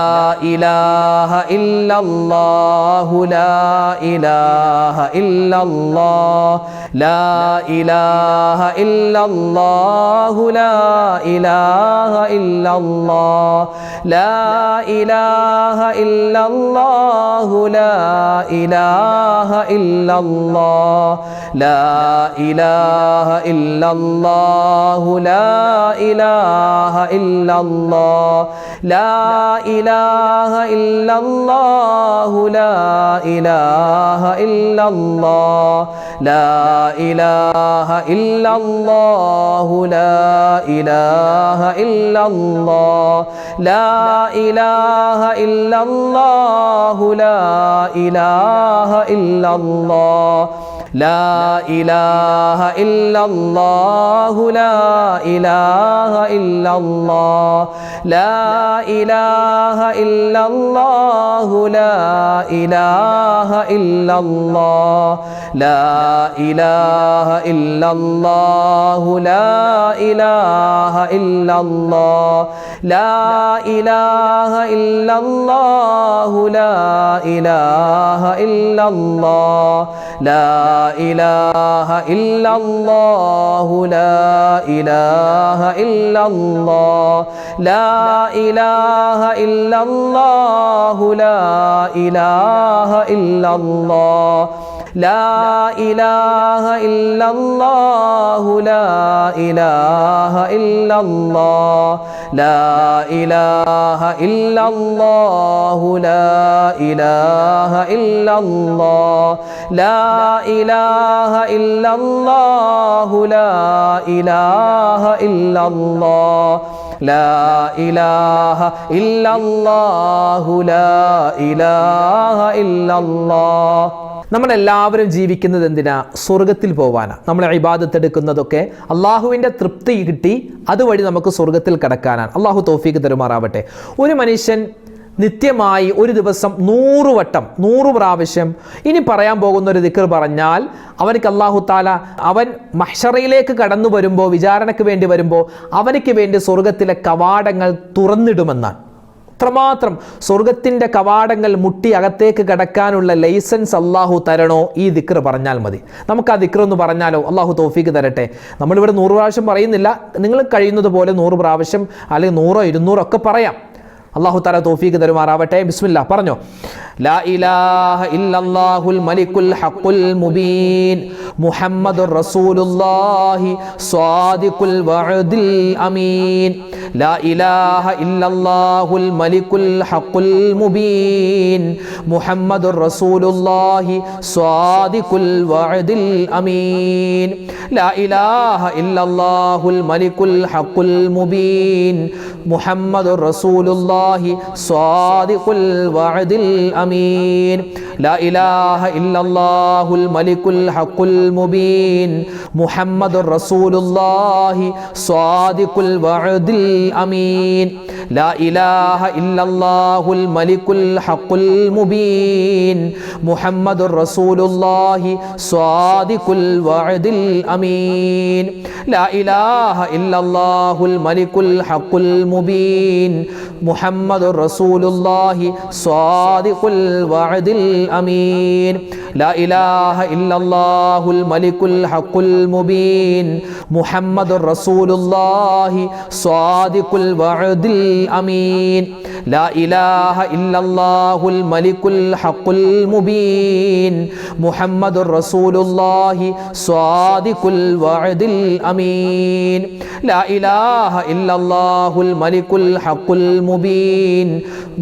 Speaker 1: ഇലാഹ ഇല്ലല്ലാഹു ലാ ഇലാഹ ഇല്ലല്ലാഹ് ലാ ഇലാഹ ഇല്ലല്ലാഹു ലാ ഇലാഹ ഇല്ലല്ലാഹ് ലാ ഇലാഹ ഇല്ലല്ലാഹു ലാ ഇലാഹ ഇല്ലല്ലാഹ് ലാ ഇലാഹ ഇല്ലല്ലാഹു ലാ ഇലാഹ ഇല്ലല്ലാഹ് ലാ ഇലാഹ ഇല്ലല്ലാഹു ലാ ഇലാഹ ഇല്ലല്ലാഹ് ലാ ഇലാഹ ഇല്ലല്ലാഹു ലാ ഇലാഹ ഇല്ലല്ലാഹ് ലാ ഇലാഹ ഇല്ലല്ലാഹു ലാ ഇലാഹ ഇല്ലല്ലാഹ് ലാ ഇലാഹ ഇല്ലല്ലാഹു ലാ ഇലാഹ ഇല്ലല്ലാഹ് ലാ ഇലാഹ ഇല്ലല്ലാഹു ലാ ഇലാഹ ഇല്ലല്ലാഹ് ലാ ഇലാഹ ഇല്ലല്ലാഹു ലാ ഇലാഹ ഇല്ലല്ലാഹ് ലാ ഇലാഹ ഇല്ലല്ലാഹു ലാ ഇലാഹ ഇല്ലല്ലാഹ് ലാ ഇലാഹ ഇല്ലല്ലാഹു ലാ ഇലാഹ ഇല്ലല്ലാഹ് ലാ ഇലാഹ ഇല്ലല്ലാഹു ലാ ഇലാഹ ഇല്ലല്ലാഹ് ലാ ഇലാഹ ഇല്ലല്ലാഹു ലാ ഇലാഹ ഇല്ലല്ലാഹ് ലാ ഇലാഹ ഇല്ലല്ലാഹു ലാ ഇലാഹ ഇല്ലല്ലാഹ് ലാ ഇലാഹ ഇല്ലല്ലാഹു ലാ ഇലാഹ ഇല്ലല്ലാഹ് ലാ ഇലാഹ ഇല്ലല്ലാഹു ലാ ഇലാഹ ഇല്ലല്ലാഹ്. നമ്മളെല്ലാവരും ജീവിക്കുന്നത് എന്തിനാ? സ്വർഗത്തിൽ പോവാനാണ്. നമ്മൾ ഇബാദത്ത് എടുക്കുന്നതൊക്കെ അള്ളാഹുവിൻ്റെ തൃപ്തി കിട്ടി അതുവഴി നമുക്ക് സ്വർഗത്തിൽ കടക്കാനാണ്. അള്ളാഹു തൗഫീഖ് തരുമാറാവട്ടെ. ഒരു മനുഷ്യൻ നിത്യമായി ഒരു ദിവസം 100 വട്ടം 100 പ്രാവശ്യം ഇനി പറയാൻ പോകുന്ന ഒരു ദിക്ർ പറഞ്ഞാൽ അവനക്ക് അല്ലാഹു തആല അവൻ മഹ്ശറയിലേക്ക് കടന്നു വരുമ്പോൾ, വിചാരണയ്ക്ക് വേണ്ടി വരുമ്പോൾ അവനക്ക് വേണ്ടി സ്വർഗത്തിലെ കവാടങ്ങൾ തുറന്നിടുമെന്നാണ്. അത്രമാത്രം സ്വർഗത്തിൻ്റെ കവാടങ്ങൾ മുട്ടി അകത്തേക്ക് കടക്കാനുള്ള ലൈസൻസ് അള്ളാഹു തരണോ? ഈ ദിക്ർ പറഞ്ഞാൽ മതി. നമുക്ക് ആ ദിക്ർ ഒന്ന് പറഞ്ഞാലോ? അള്ളാഹു തൗഫീഖ് തരട്ടെ. നമ്മളിവിടെ 100 പ്രാവശ്യം പറയുന്നില്ല, നിങ്ങൾ കഴിയുന്നത് പോലെ 100 പ്രാവശ്യം അല്ലെങ്കിൽ 100 200 ഒക്കെ പറയാം. അല്ലാഹു തആല തൗഫീഖ് തരുമാറാവട്ടെ. ബിസ്മില്ലാഹ് പറഞ്ഞോ. ലാ ഇലാഹ ഇല്ലല്ലാഹുൽ മലിക്കുൽ ഹഖുൽ മുബീൻ മുഹമ്മദുർ റസൂലുള്ളാഹി സ്വാദിഖുൽ വഅദിൽ അമീൻ. ലാ ഇലാഹ ഇല്ലല്ലാഹുൽ മലിക്കുൽ ഹഖുൽ മുബീൻ മുഹമ്മദുർ റസൂലുള്ളാഹി സ്വാദിഖുൽ വഅദിൽ അമീൻ. ലാ ഇലാഹ ഇല്ലല്ലാഹുൽ മലിക്കുൽ ഹഖുൽ മുബീൻ മുഹമ്മദുർ റസൂലുള്ളാഹി സ്വാദിഖുൽ വഅദിൽ അമീൻ. لا إله إلا الله الملك الحق المبين محمد رسول الله صادق الوعد الأمين لا إله إلا الله الملك الحق المبين محمد رسول الله صادق الوعد الأمين لا إله إلا الله الملك الحق المبين محمد رسول الله صادق الوعد الأمين لا إله إلا الله الملك الحق المبين محمد رسول الله صادق الوعد الأمين لا إله إلا الله الملك الحق المبين محمد رسول الله صادق الوعد الأمين لا إله إلا الله الملك الحق المبين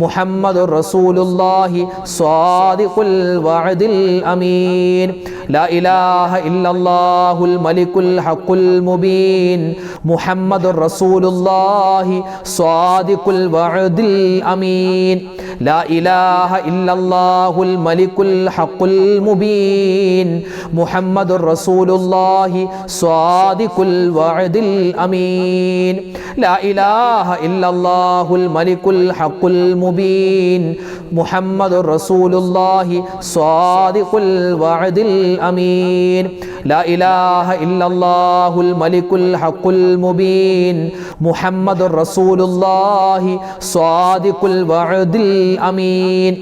Speaker 1: محمد رسول الله صادق الوعد الأمين لا إله إلا الله الملك الحق المبين محمد رسول الله صادق الوعد الأمين لا إله إلا الله الملك الحق المبين محمد رسول الله صادق الوعد الأمين لا إله إلا الله الملك الحق المبين محمد رسول الله صادق الوعد الأمين لا إله إلا الله الملك الحق المبين محمد رسول الله صادق الوعد الأمين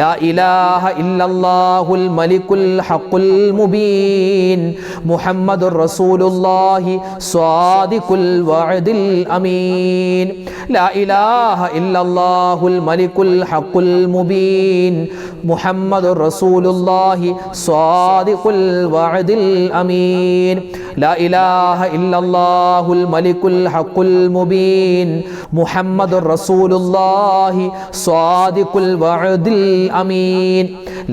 Speaker 1: لا إله إلا الله الملك الحق المبين محمد رسول الله صادق الوعد الأمين لا إله إلا الله الملك الحق المبين محمد رسول الله صادق الوعد الأمين لا إله إلا الله الملك الحق المبين محمد رسول الله صادق الوعد الأمين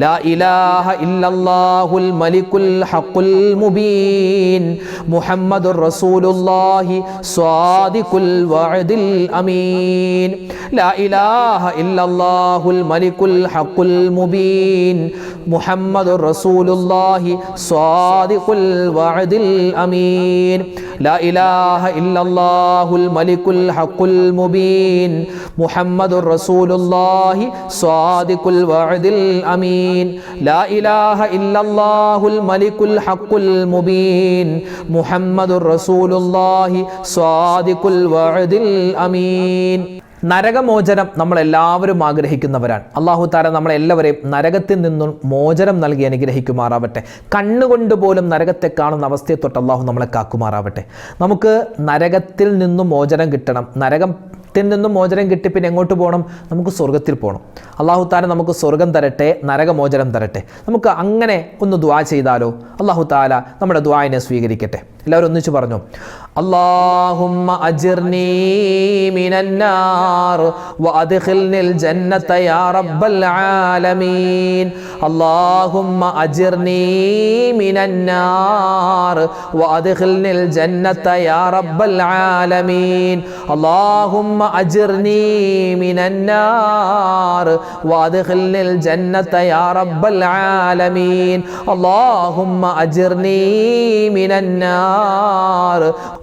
Speaker 1: لا إله إلا الله الملك الحق المبين محمد رسول الله صادق الوعد الأمين لا إله إلا الله الملك الحق المبين محمد رسول الله صادق الوعد الأمين لا إله إلا الله الملك الحق المبين محمد رسول الله صادق الوعد الأمين لا إله إلا الله الملك الحق المبين محمد رسول الله صادق الوعد الأمين നരകമോചനം നമ്മളെല്ലാവരും ആഗ്രഹിക്കുന്നവരാണ്. അല്ലാഹു തആല നമ്മളെല്ലാവരെയും നരകത്തിൽ നിന്നും മോചനം നൽകി അനുഗ്രഹിക്കുമാറാവട്ടെ. കണ്ണുകൊണ്ട് പോലും നരകത്തെ കാണുന്ന അവസ്ഥയെ തൊട്ട് അല്ലാഹു നമ്മളെ കാക്കുമാറാവട്ടെ. നമുക്ക് നരകത്തിൽ നിന്നും മോചനം കിട്ടണം. നരകത്തിൽ നിന്നും മോചനം കിട്ടി പിന്നെ എങ്ങോട്ട് പോകണം? നമുക്ക് സ്വർഗത്തിൽ പോകണം. അല്ലാഹു തആല നമുക്ക് സ്വർഗം തരട്ടെ, നരകമോചനം തരട്ടെ. നമുക്ക് അങ്ങനെ ഒന്ന് ദുആ ചെയ്താലോ? അല്ലാഹു തആല നമ്മുടെ ദുആയിനെ സ്വീകരിക്കട്ടെ. എല്ലാവരും ഒന്നിച്ച് പറഞ്ഞു, അല്ലാഹുമ്മ അജിർനി മിനന്നാർ വഅദ്ഖിൽനിൽ ജന്നത യാ റബ്ബൽ ആലമീൻ. അല്ലാഹുമ്മ അജിർനി മിനന്നാർ വഅദ്ഖിൽനിൽ ജന്നത യാ റബ്ബൽ ആലമീൻ. അല്ലാഹുമ്മ അജിർനി മിനന്നാർ വഅദ്ഖിൽനിൽ ജന്നത യാ റബ്ബൽ ആലമീൻ. അല്ലാഹുമ്മ അജിർനി മിനന്നാർ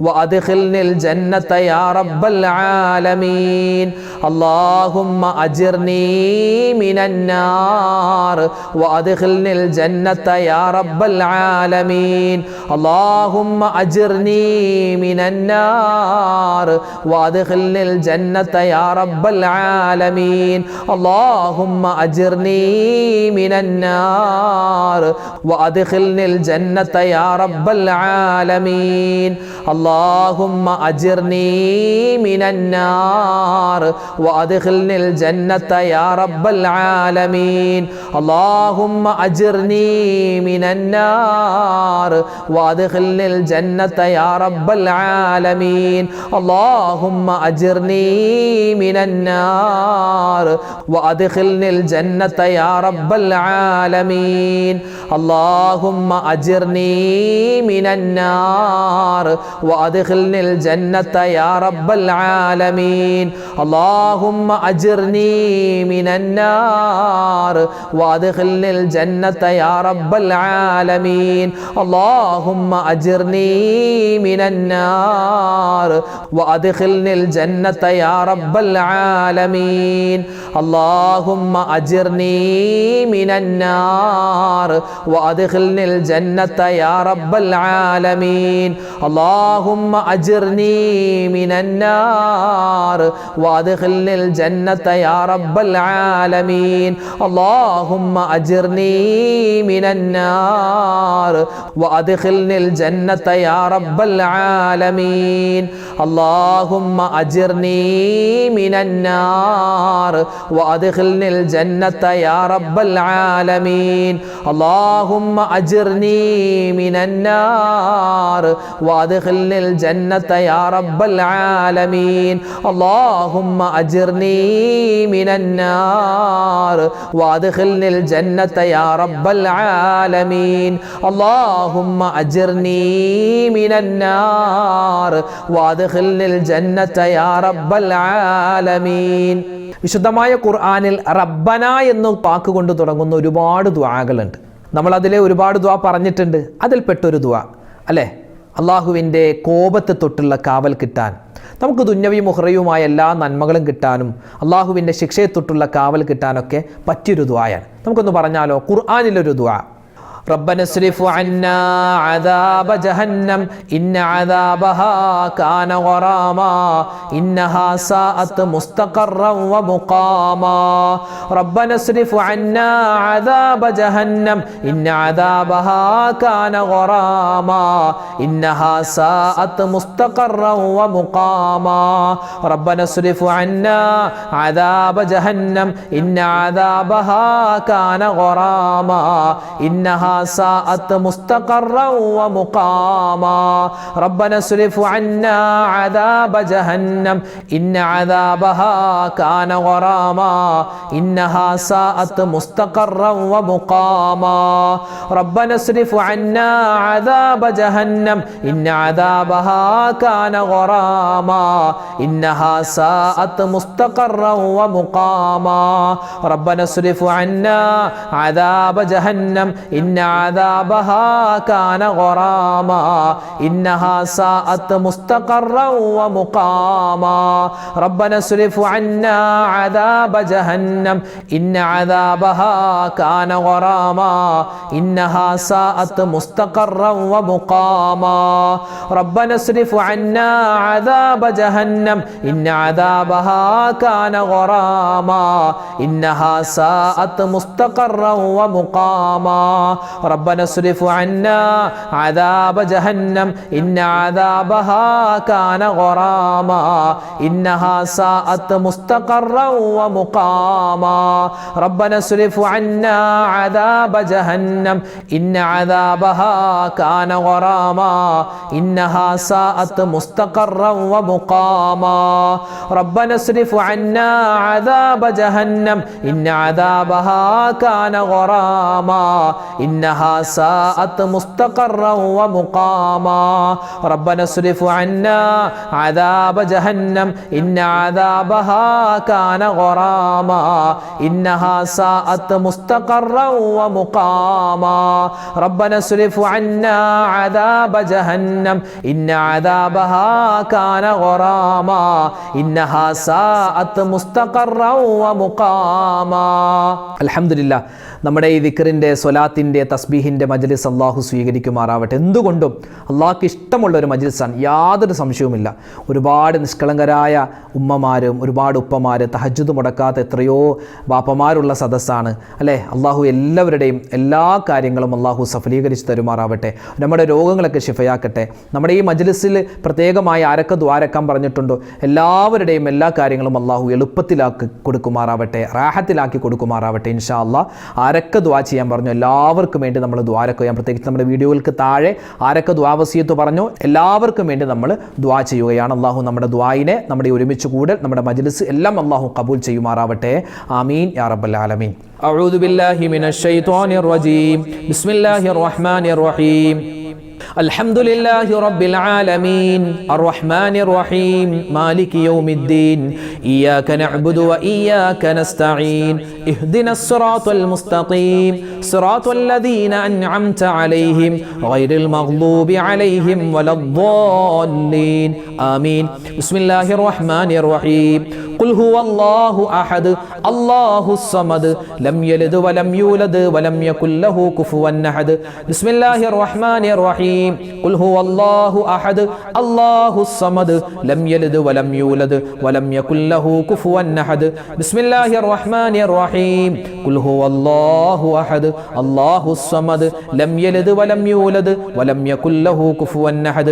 Speaker 1: وأدخلني الجنة يا رب العالمين. اللهم أجرني من النار وأدخلني الجنة يا رب العالمين. اللهم أجرني من النار وأدخلني الجنة يا رب العالمين. اللهم أجرني من النار وأدخلني الجنة يا رب العالمين. اللهم أجرني من النار وأدخلني الجنة يا رب العالمين. اللهم أجرني من النار وأدخلني الجنة يا رب العالمين. اللهم أجرني من النار وأدخلني الجنة يا رب العالمين اللهم أجرني من النار وأدخلني الجنة يا رب العالمين اللهم أجرني من النار وأدخلني الجنة يا رب العالمين اللهم أجرني من النار وأدخلني الجنة يا رب العالمين اللهم أجرني من النار وأدخلني الجنة يا رب العالمين اللهم أجرني من النار وأدخلني الجنة يا رب العالمين اللهم أجرني من النار وأدخلني الجنة يا رب العالمين اللهم أجرني من النار وأدخلني الجنة يا رب العالمين اللهم أجرني من النار وأدخلني الجنة يا رب العالمين اللهم أجرني من النار وأدخلني الجنة يا رب العالمين اللهم أجرني من النار وأدخلني الجنة يا رب العالمين വിശുദ്ധമായ ഖുർആനിൽ റബ്ബന എന്ന വാക്ക് കൊണ്ട് തുടങ്ങുന്ന ഒരുപാട് ദുആകളുണ്ട്. നമ്മൾ അതിലെ ഒരുപാട് ദുആ പറഞ്ഞിട്ടുണ്ട്. അതിൽപ്പെട്ടൊരു ദുആ അല്ലേ, അള്ളാഹുവിൻ്റെ കോപത്തെ തൊട്ടുള്ള കാവൽ കിട്ടാൻ, നമുക്ക് ദുന്യവിയും ഉഖ്റയുമായ എല്ലാ നന്മകളും കിട്ടാനും അള്ളാഹുവിൻ്റെ ശിക്ഷയെ തൊട്ടുള്ള കാവൽ കിട്ടാനൊക്കെ പറ്റിയൊരു ദുആയാണ്. നമുക്കൊന്ന് പറഞ്ഞാലോ, ഖുർആനിലൊരു ദുആ, ربنا اصرف عنا عذاب جهنم إن عذابها كان غراما إنها ساءت مستقرا ومقاما ربنا اصرف عنا عذاب جهنم إن عذابها كان غراما إنها ساءت مستقرا ومقاما ربنا اصرف عنا عذاب جهنم إن عذابها كان غراما إنها ساءت مستقرا ومقاما ربنا اصرف عنا عذاب جهنم إن عذابها كان غراما إنها ساءت مستقرا ومقاما ربنا اصرف عنا عذاب جهنم إن عذابها كان غراما إنها ساءت مستقرا ومقاما ربنا اصرف عنا عذاب جهنم إن عذابها كان غراما إنها ساءت مستقرا ومقاما ربنا اصرف عنا عذاب جهنم إن عذابها كان غراما إنها ساءت مستقرا ومقاما ربنا اصرف عنا عذاب جهنم إن عذابها كان غراما إنها ساءت مستقرا ومقاما ربنا اصرف عنا عذاب جهنم إن عذابها كان غراما إنها ساءت مستقرا ومقاما ربنا اصرف عنا عذاب جهنم إن عذابها كان غراما إنها ساءت مستقرا ومقاما ربنا اصرف عنا عذاب جهنم إن عذابها كان غراما إنها ساءت مستقرا ومقاما ربنا اصرف عنا عذاب جهنم إن عذابها كان غراما إنها ساءت مستقرا ومقاما ربنا اصرف عنا عذاب جهنم إن عذابها كان غراما إنها ساءت مستقرا ومقاما الحمد لله. നമ്മുടെ ഈ ദിക്റിൻ്റെ സ്വലാത്തിൻ്റെ തസ്ബീഹിൻ്റെ മജ്ലിസ് അള്ളാഹു സ്വീകരിക്കുമാറാവട്ടെ. എന്തുകൊണ്ടും അള്ളാഹ്ക്ക് ഇഷ്ടമുള്ളൊരു മജ്ലിസാണ്, യാതൊരു സംശയവുമില്ല. ഒരുപാട് നിഷ്കളങ്കരായ ഉമ്മമാരും ഒരുപാട് ഉപ്പമാർ, തഹജ്ജുദ് മുടക്കാത്ത എത്രയോ ബാപ്പമാരുള്ള സദസ്സാണ് അല്ലേ. അള്ളാഹു എല്ലാവരുടെയും എല്ലാ കാര്യങ്ങളും അള്ളാഹു സഫലീകരിച്ച് തരുമാറാവട്ടെ. നമ്മുടെ രോഗങ്ങളൊക്കെ ശിഫയാക്കട്ടെ. നമ്മുടെ ഈ മജ്ലിസിൽ പ്രത്യേകമായി ആരൊക്കെ ദ്വാരക്കാൻ പറഞ്ഞിട്ടുണ്ടോ എല്ലാവരുടെയും എല്ലാ കാര്യങ്ങളും അള്ളാഹു എളുപ്പത്തിലാക്കി കൊടുക്കുമാറാവട്ടെ, റാഹത്തിലാക്കി കൊടുക്കുമാറാവട്ടെ. ഇൻഷാ അള്ളാഹ് ആരൊക്കെ ദുആ ചെയ്യാൻ പറഞ്ഞു എല്ലാവർക്കും വേണ്ടി നമ്മൾ ദ്വാരക്കുക. പ്രത്യേകിച്ച് നമ്മുടെ വീഡിയോകൾക്ക് താഴെ ആരൊക്കെ ദ്വാ വസിയത്ത് പറഞ്ഞു എല്ലാവർക്കും വേണ്ടി നമ്മൾ ദ്വാ ചെയ്യുകയാണ്. അള്ളാഹു നമ്മുടെ ദ്വായിനെ, നമ്മുടെ ഒരുമിച്ച് കൂടൽ, നമ്മുടെ മജ്ലിസ് എല്ലാം അള്ളാഹു കബൂൽ ചെയ്യുമാറാവട്ടെ. ആമീൻ യാ റബ്ബൽ ആലമീൻ. അഊദു ബില്ലാഹി മിനശ് ശൈത്വാനിർ റജീം. ബിസ്മില്ലാഹിർ റഹ്മാനിർ റഹീം. الحمد لله رب العالمين الرحمن الرحيم مالك يوم الدين إياك نعبد وإياك نستعين اهدنا الصراط المستقيم صراط الذين أنعمت عليهم غير المغضوب عليهم ولا الضالين آمين. بسم الله الرحمن الرحيم. قل هو الله أحد الله الصمد لم يلد ولم يولد ولم يكن له كفوا أحد. بسم الله الرحمن الرحيم. قل هو الله أحد الله الصمد لم يلد ولم يولد ولم يكن له كفوا أحد. بسم الله الرحمن الرحيم. قل هو الله أحد الله الصمد لم يلد ولم يولد ولم يكن له كفوا أحد.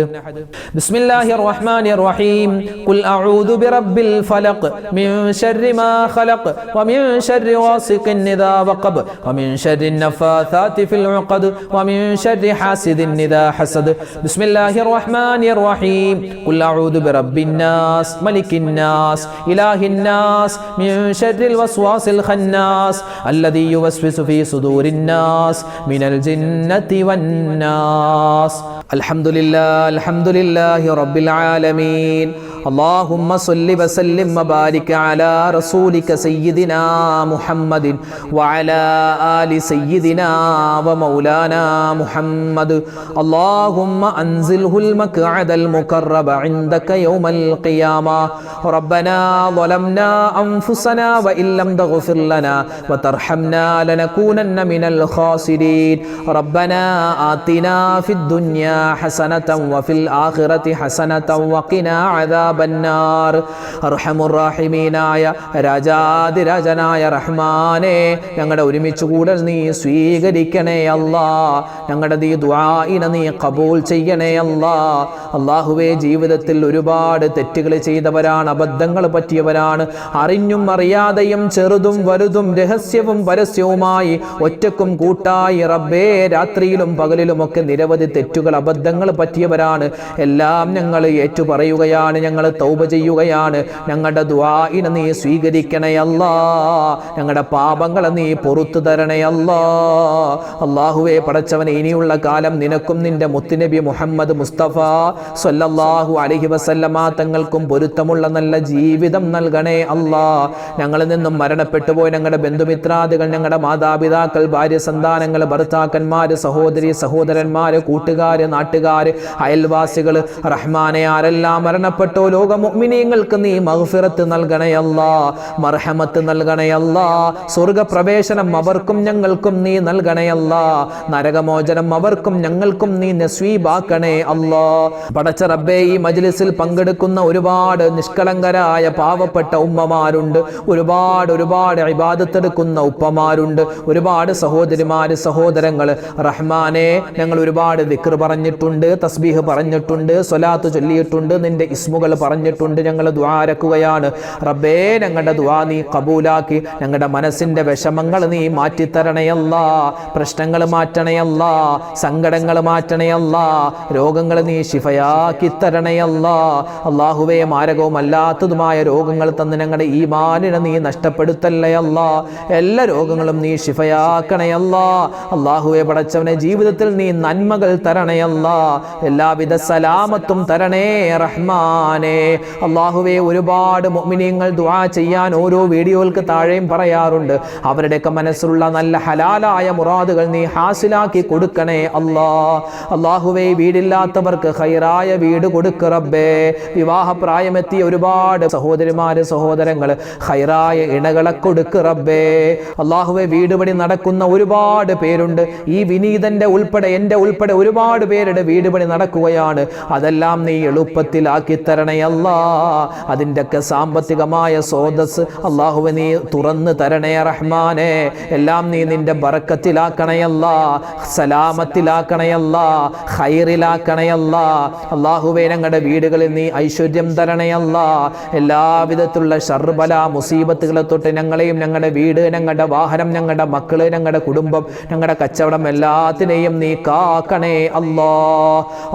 Speaker 1: بسم الله الرحمن الرحيم. قل أعوذ برب الفلق من شر ما خلق ومن شر غاسق إذا وقب ومن شر النفاثات في العقد ومن شر حاسد إذا حسد. بسم الله الرحمن الرحيم. قل أعوذ برب الناس ملك الناس إله الناس من شر الوسواس الخناس الذي يوسوس في صدور الناس من الجنة والناس. الحمد لله رب العالمين. اللهم صل وسلم وبارك على رسولك سيدنا محمد وعلى آل سيدنا ومولانا محمد. اللهم أنزله المقعد المقرب عندك يوم القيامة. ربنا ظلمنا أنفسنا وإن لم تغفر لنا وترحمنا لنكونن من الخاسرين. ربنا آتنا في الدنيا حسنة وفي الآخرة حسنة وقنا عذاب ബന്നാർ. അർഹമുർറാഹിമീനായ രാജാതിരാജനായ റഹ്മാനെ, ഞങ്ങളുടെ ഒരുമിച്ച് കൂടൽ നീ സ്വീകരിക്കണേ അല്ലാ. ഞങ്ങളുടെ ഈ ദുആഇനെ നീ കബൂൽ ചെയ്യണേ അല്ലാ. അല്ലാഹുവേ, ജീവിതത്തിൽ ഒരുപാട് തെറ്റുകൾ ചെയ്തവരാണ്, അബദ്ധങ്ങൾ പറ്റിയവരാണ്. അറിഞ്ഞും അറിയാതെയും ചെറുതും വലുതും രഹസ്യവും പരസ്യവുമായി ഒറ്റക്കും കൂട്ടായി റബ്ബേ രാത്രിയിലും പകലിലുമൊക്കെ നിരവധി തെറ്റുകൾ അബദ്ധങ്ങൾ പറ്റിയവരാണ്. എല്ലാം ഞങ്ങൾ ഏറ്റുപറയുകയാണ്, ഞങ്ങൾ തൗബ ചെയ്യുകയാണ്. ഞങ്ങളുടെ ദുആഇനെ നീ സ്വീകരിക്കണേ അല്ലാ. ഞങ്ങളുടെ പാപങ്ങളെ നീ പൊറുത്തു തരണേ അല്ലാ. അല്ലാഹുവേ, പടച്ചവനെ, ഇനിയുള്ള കാലം നിനക്കും നിന്റെ മുത്തുനബി മുഹമ്മദ് മുസ്തഫ സ്വല്ലല്ലാഹു അലൈഹി വസല്ലമ തങ്ങൾക്കും പൊരുത്തമുള്ള നല്ല ജീവിതം നൽകണേ അല്ലാ. ഞങ്ങളിൽ നിന്നും മരണപ്പെട്ടു പോയ ഞങ്ങളുടെ ബന്ധുമിത്രാദികൾ, ഞങ്ങളുടെ മാതാപിതാക്കൾ, ഭാര്യ സന്താനങ്ങൾ, ഭർത്താക്കന്മാര്, സഹോദരി സഹോദരന്മാര്, കൂട്ടുകാര്, നാട്ടുകാര്, അയൽവാസികൾ, റഹ്മാനെ, ആരെല്ലാം മരണപ്പെട്ടോ ലോക മുഅ്മിനീങ്ങൾക്ക് നീ മഗ്ഫിറത്ത് നൽകണേ അല്ലാ, മർഹമത്ത് നൽകണേ അല്ലാ. സ്വർഗ്ഗപ്രവേശനം അവർക്കും ഞങ്ങൾക്കും നീ നൽകണേ അല്ലാ. നരകമോചനം അവർക്കും ഞങ്ങൾക്കും നീ നസീബാക്കണേ അല്ലാ. പടച്ച റബ്ബേ, ഈ മജ്ലിസിൽ പങ്കെടുക്കുന്ന ഒരുപാട് നിഷ്കളങ്കരായ പാവപ്പെട്ട ഉമ്മമാരുണ്ട്, ഒരുപാട് ഇബാദത്തെടുക്കുന്ന ഉപ്പമാരുണ്ട്, ഒരുപാട് സഹോദരിമാര്, സഹോദരങ്ങൾ. റഹ്മാനെ, ഞങ്ങൾ ഒരുപാട് ദിക്ർ പറഞ്ഞിട്ടുണ്ട്, തസ്ബീഹ് പറഞ്ഞിട്ടുണ്ട്, സ്വലാത്ത് ചൊല്ലിയിട്ടുണ്ട്, നിന്റെ ഇസ്മുകൾ പറഞ്ഞിട്ടുണ്ട്. ഞങ്ങൾ ദുആരക്കുകയാണ് റബ്ബേ. ഞങ്ങളുടെ ദുആ നീ കബൂലാക്കി ഞങ്ങളുടെ മനസ്സിന്റെ വിഷമങ്ങൾ നീ മാറ്റിത്തരണയല്ലാ, പ്രശ്നങ്ങൾ മാറ്റണയല്ലാ, സങ്കടങ്ങൾ മാറ്റണയല്ലാ, രോഗങ്ങൾ നീ ശിഫയാക്കി തരണയല്ലാ. അല്ലാഹുവേ, മാരകവും അല്ലാത്തതുമായ രോഗങ്ങൾ തന്ന് ഞങ്ങളുടെ ഈമാനിനെ നീ നഷ്ടപ്പെടുത്തല്ലയല്ലാ. എല്ലാ രോഗങ്ങളും നീ ശിഫയാക്കണയല്ലാ. അല്ലാഹുവേ, പടച്ചവനെ, ജീവിതത്തിൽ നീ നന്മകൾ തരണയല്ലാ, എല്ലാവിധ സലാമത്തും തരണേ റഹ്മാനെ. അല്ലാഹുവേ, ഒരുപാട് മുഅ്മിനീങ്ങൾ ദുആ ചെയ്യാൻ ഓരോ വീഡിയോകൾക്ക് താഴെയും പറയാറുണ്ട്. അവരുടെയൊക്കെ മനസ്സിലുള്ള നല്ല ഹലാലായ മുറാദുകൾ നീ ഹാസിലാക്കി കൊടുക്കണേ അല്ലാ. അല്ലാഹുവേ, വീടില്ലാത്തവർക്ക് ഖൈറായ വീട് കൊടുക്ക് റബ്ബേ. വിവാഹപ്രായമെത്തിയ ഒരുപാട് സഹോദരിമാര്, സഹോദരങ്ങൾ, ഖൈറായ ഇണകളെ കൊടുക്ക് റബ്ബേ. അല്ലാഹുവേ, വീട് പണി നടക്കുന്ന ഒരുപാട് പേരുണ്ട്. ഈ വിനീതന്റെ ഉൾപ്പെടെ, എൻ്റെ ഉൾപ്പെടെ ഒരുപാട് പേരുടെ വീട് പണി നടക്കുകയാണ്. അതെല്ലാം നീ എളുപ്പത്തിലാക്കി തരണേ തരണയല്ലാ. അതിൻ്റെയൊക്കെ സാമ്പത്തികമായ സ്രോതസ് അല്ലാഹുവേ നീ തുറന്ന് തരണേ റഹ്മാനെ. എല്ലാം നീ നിന്റെ ബറക്കത്തിലാക്കണയല്ലാ, സലാമത്തിലാക്കണയല്ലാ, ഖൈറിലാക്കണയല്ലാ. അല്ലാഹുവേ ഞങ്ങളുടെ വീടുകളിൽ നീ ഐശ്വര്യം തരണയല്ലാ. എല്ലാവിധത്തിലുള്ള ശർബല മുസീബത്തുകളെ തൊട്ട് ഞങ്ങളെയും ഞങ്ങളുടെ വീട്, ഞങ്ങളുടെ വാഹനം, ഞങ്ങളുടെ മക്കള്, ഞങ്ങളുടെ കുടുംബം, ഞങ്ങളുടെ കച്ചവടം എല്ലാത്തിനെയും നീ കാക്കണേ അല്ലാ.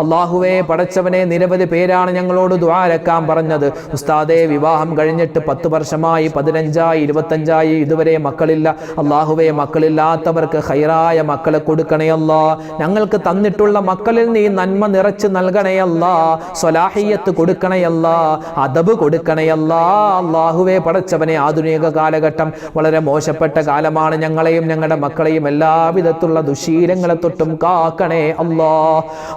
Speaker 1: അല്ലാഹുവേ പടച്ചവനെ, നിരവധി പേരാണ് ഞങ്ങളോട് ദുആരക്കാൻ പറഞ്ഞത്. ഉസ്താദേ വിവാഹം കഴിഞ്ഞിട്ട് 10 വർഷമായി, 15ആയി, 25ആയി, ഇതുവരെ മക്കളില്ല. അല്ലാഹുവേ മക്കളില്ലാത്തവർക്ക് ഖൈറായ മക്കളെ കൊടുക്കണേ അല്ലാ. ഞങ്ങൾക്ക് തന്നിട്ടുള്ള മക്കളിൽ നീ നന്മ നിറച്ച് നൽകണേ അല്ലാ. സ്വലാഹിയത്ത് കൊടുക്കണേ അല്ലാ, അദബ് കൊടുക്കണേ അല്ലാ. അല്ലാഹുവേ പടച്ചവനെ, ആധുനിക കാലഘട്ടം വളരെ മോശപ്പെട്ട കാലമാണ്. ഞങ്ങളെയും ഞങ്ങളുടെ മക്കളെയും എല്ലാവിധത്തിലുള്ള ദുശീലങ്ങളെ തൊട്ടും കാക്കണേ അല്ലാ.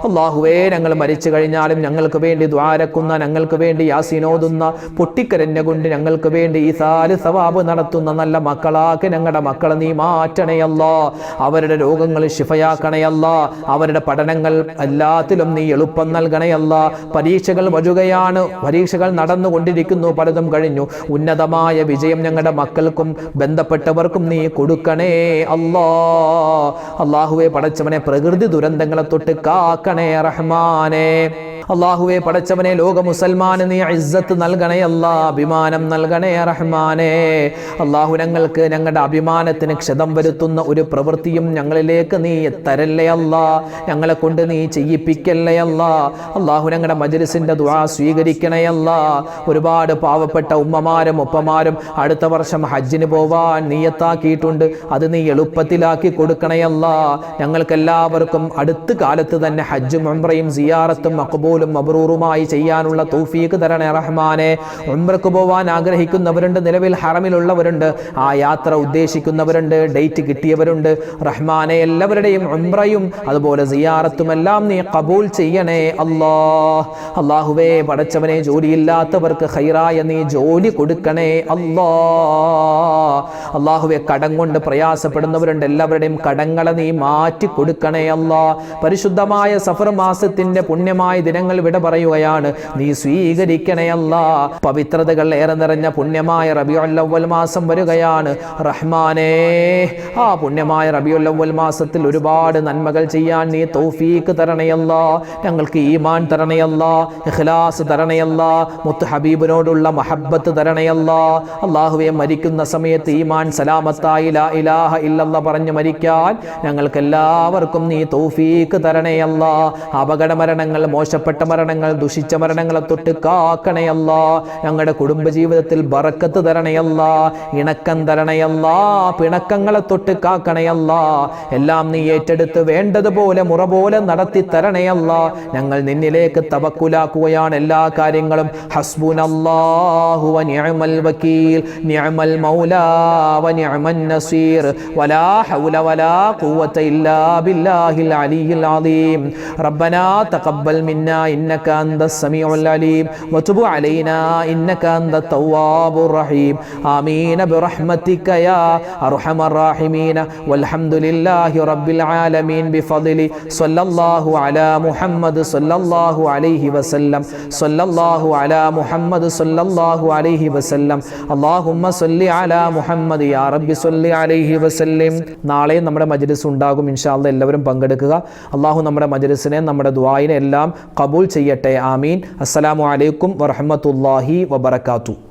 Speaker 1: അല്ലാഹുവേ ഞങ്ങൾ മരിച്ചു കഴിഞ്ഞാലും ഞങ്ങൾക്ക് വേണ്ടി ദ്വാരക്കുന്ന, ഞങ്ങൾക്ക് വേണ്ടി യാസീനോതുന്ന, പൊട്ടിക്കരഞ്ഞ കൊണ്ട് ഞങ്ങൾക്ക് വേണ്ടി ഈസാല് സവാബ് നടത്തുന്ന നല്ല മക്കളാക്കി ഞങ്ങളുടെ മക്കളെ നീ മാറ്റണേ അല്ലാ. അവരുടെ രോഗങ്ങൾ ശിഫയാക്കണേ അല്ലാ. അവരുടെ പഠനങ്ങൾ എല്ലാത്തിലും നീ എളുപ്പം നൽകണേ അല്ലാ. പരീക്ഷകൾ വരികയാണ്, പരീക്ഷകൾ നടന്നുകൊണ്ടിരിക്കുന്നു, പലതും കഴിഞ്ഞു. ഉന്നതമായ വിജയം ഞങ്ങളുടെ മക്കൾക്കും ബന്ധപ്പെട്ടവർക്കും നീ കൊടുക്കണേ അല്ലാ. അല്ലാഹുവേ പടച്ചവനെ, പ്രകൃതി ദുരന്തങ്ങളെ തൊട്ട് കാക്കണേ റഹ്മാനെ. അല്ലാഹുവേ പടച്ചവനെ, ലോക മുസൽമാന് നീ ഇസ്സത്ത് നൽകണേ അല്ലാ, അഭിമാനം നൽകണേ റഹ്മാനെ. അല്ലാഹു ഞങ്ങൾക്ക് ഞങ്ങളുടെ അഭിമാനത്തിന് ക്ഷതം വരുത്തുന്ന ഒരു പ്രവൃത്തിയും ഞങ്ങളിലേക്ക് നീ തരല്ലേ അല്ലാ. ഞങ്ങളെ കൊണ്ട് നീ ചെയ്യിപ്പിക്കല്ലേ അല്ലാ. അല്ലാഹു ഞങ്ങളുടെ മജ്ലിസിന്റെ ദുആ സ്വീകരിക്കണേ അല്ലാ. ഒരുപാട് പാവപ്പെട്ട ഉമ്മമാരും ഉപ്പമാരും അടുത്ത വർഷം ഹജ്ജിന് പോവാൻ നിയത്താക്കിയിട്ടുണ്ട്. അത് നീ എളുപ്പത്തിലാക്കി കൊടുക്കണേ അല്ലാ. ഞങ്ങൾക്ക് എല്ലാവർക്കും അടുത്ത കാലത്ത് തന്നെ ഹജ്ജും ഉംറയും സിയാറത്തും മഖ്ബൂലും മബ്റൂറുമായി ചെയ്യാനുള്ള തൗഫീഖ് തരണേ റഹ്മാനെ. ഉംറക്ക് പോവാൻ ആഗ്രഹിക്കുന്നവരുണ്ട്, നിലവിൽ ഹറമിലുള്ളവരുണ്ട്, ആ യാത്ര ഉദ്ദേശിക്കുന്നവരുണ്ട്, ഡേറ്റ് കിട്ടിയവരുണ്ട്. റഹ്മാനെ, എല്ലാവരുടെയും ഉംറയും അതുപോലെ സിയാറത്തും എല്ലാം നീ ഖബൂൽ ചെയ്യണേ അല്ലാ. അല്ലാഹുവേ പടച്ചവനെ, ജോലിയില്ലാത്തവർക്ക് ഖൈറായ നീ ജോലി കൊടുക്കണേ അല്ലാ. അല്ലാഹുവേ കടം കൊണ്ട് പ്രയാസപ്പെടുന്നവരുണ്ട്, എല്ലാവരുടെയും കടങ്ങളെ നീ മാറ്റി കൊടുക്കണേ അല്ലാ. പരിശുദ്ധമായ സഫർ മാസത്തിന്റെ പുണ്യമായ ദിനങ്ങൾ വിട പറയുകയാണ്, നീ സ്വീകരിക്കണേ അല്ലാ. പവിത്രതകൾ ഏറെ നിറഞ്ഞ പുണ്യമായ റബീഉൽ അവ്വൽ മാസം വരികയാണ് റഹ്മാനേ. ആ പുണ്യമായ റബീഉൽ അവ്വൽ മാസത്തിൽ ഒരുപാട് നന്മകൾ ചെയ്യാൻ നീ തൗഫീഖ് തരണേ അല്ലാ. ഞങ്ങൾക്ക് ഈമാൻ തരണേ അല്ലാ, ഇഖ്ലാസ് തരണേ അല്ലാ, മുത്ത് ഹബീബിനോടുള്ള മഹബ്ബത്ത് തരണേ അല്ലാ. അല്ലാഹുവേ മരിക്കുന്ന സമയത്ത് ഈമാൻ സലാമത്തായി ലാ ഇലാഹ ഇല്ലല്ലാഹ് പറഞ്ഞു മരിക്കാൻ ഞങ്ങൾക്ക് എല്ലാവർക്കും നീ തൗഫീഖ് തരണേ അല്ലാ. അപകട മരണങ്ങൾ, മോശപ്പെട്ട മരണങ്ങൾ, ദുഷിച്ച മരണങ്ങളെ തൊട്ട് കാക്കണേ അല്ലാ. ഞങ്ങളുടെ കുടുംബജീവിതത്തിൽ ബറക്കത്ത് തരണേ അല്ലാ, ഇണക്കം തരണേ അല്ലാ, പിണക്കങ്ങളെ തൊട്ട് കാക്കണേ അല്ലാ. എല്ലാം നീ ഏറ്റെടുത്ത് വേണ്ടതുപോലെ മുറ പോലെ നടത്തി തരണേ അല്ലാ. ഞങ്ങൾ നിന്നിലേക്ക് തവക്കുലാക്കുകയാണ് എല്ലാ കാര്യങ്ങളും. ഹസ്ബുനല്ലാഹു വ നിഅമൽ വകീൽ, നിഅമൽ മൗലാ വ നിഅമൻ നസീർ, വലാ ഹൗല വലാ ഖുവത ഇല്ലാ ബില്ലാഹിൽ അലിയിൽ അദീം. റബ്ബനാ തഖബ്ബൽ മിന്നാ ഇന്നക അൻതസ് സമീഉൽ അലീം വതുബ് അലൈനാ ഇന്നക അൻതത് തവ്വാബുർ റഹീം. ആമീൻ ബിറഹ്മതിക യാ അർഹമർ റഹീമീൻ. വൽഹംദുലില്ലാഹി റബ്ബിൽ ആലമീൻ ബിഫദ്ലി സ്വല്ലല്ലാഹു അലാ മുഹമ്മദ് സ്വല്ലല്ലാഹു അലൈഹി വസല്ലം, സ്വല്ലല്ലാഹു അലാ മുഹമ്മദ് സ്വല്ലല്ലാഹു അലൈഹി വസല്ലം. അല്ലാഹുമ്മ സ്വല്ലി അലാ മുഹമ്മദ് യാ റബ്ബി സ്വല്ലി അലൈഹി വസല്ലം. നാളെ നമ്മുടെ മജ്ലിസ് ഉണ്ടാകും ഇൻഷാ അല്ലാഹ്. എല്ലാവരും പങ്കെടുക്കുക. അല്ലാഹു നമ്മുടെ മജ്ലിസിനെ, നമ്മുടെ ദുആയിനെ എല്ലാം ഖബൂൽ ചെയ്യട്ടെ. ആമീൻ. അസ്സലാമു അലൈക്കും വറഹ്മത്തുള്ളാഹി വബറകാതുഹു.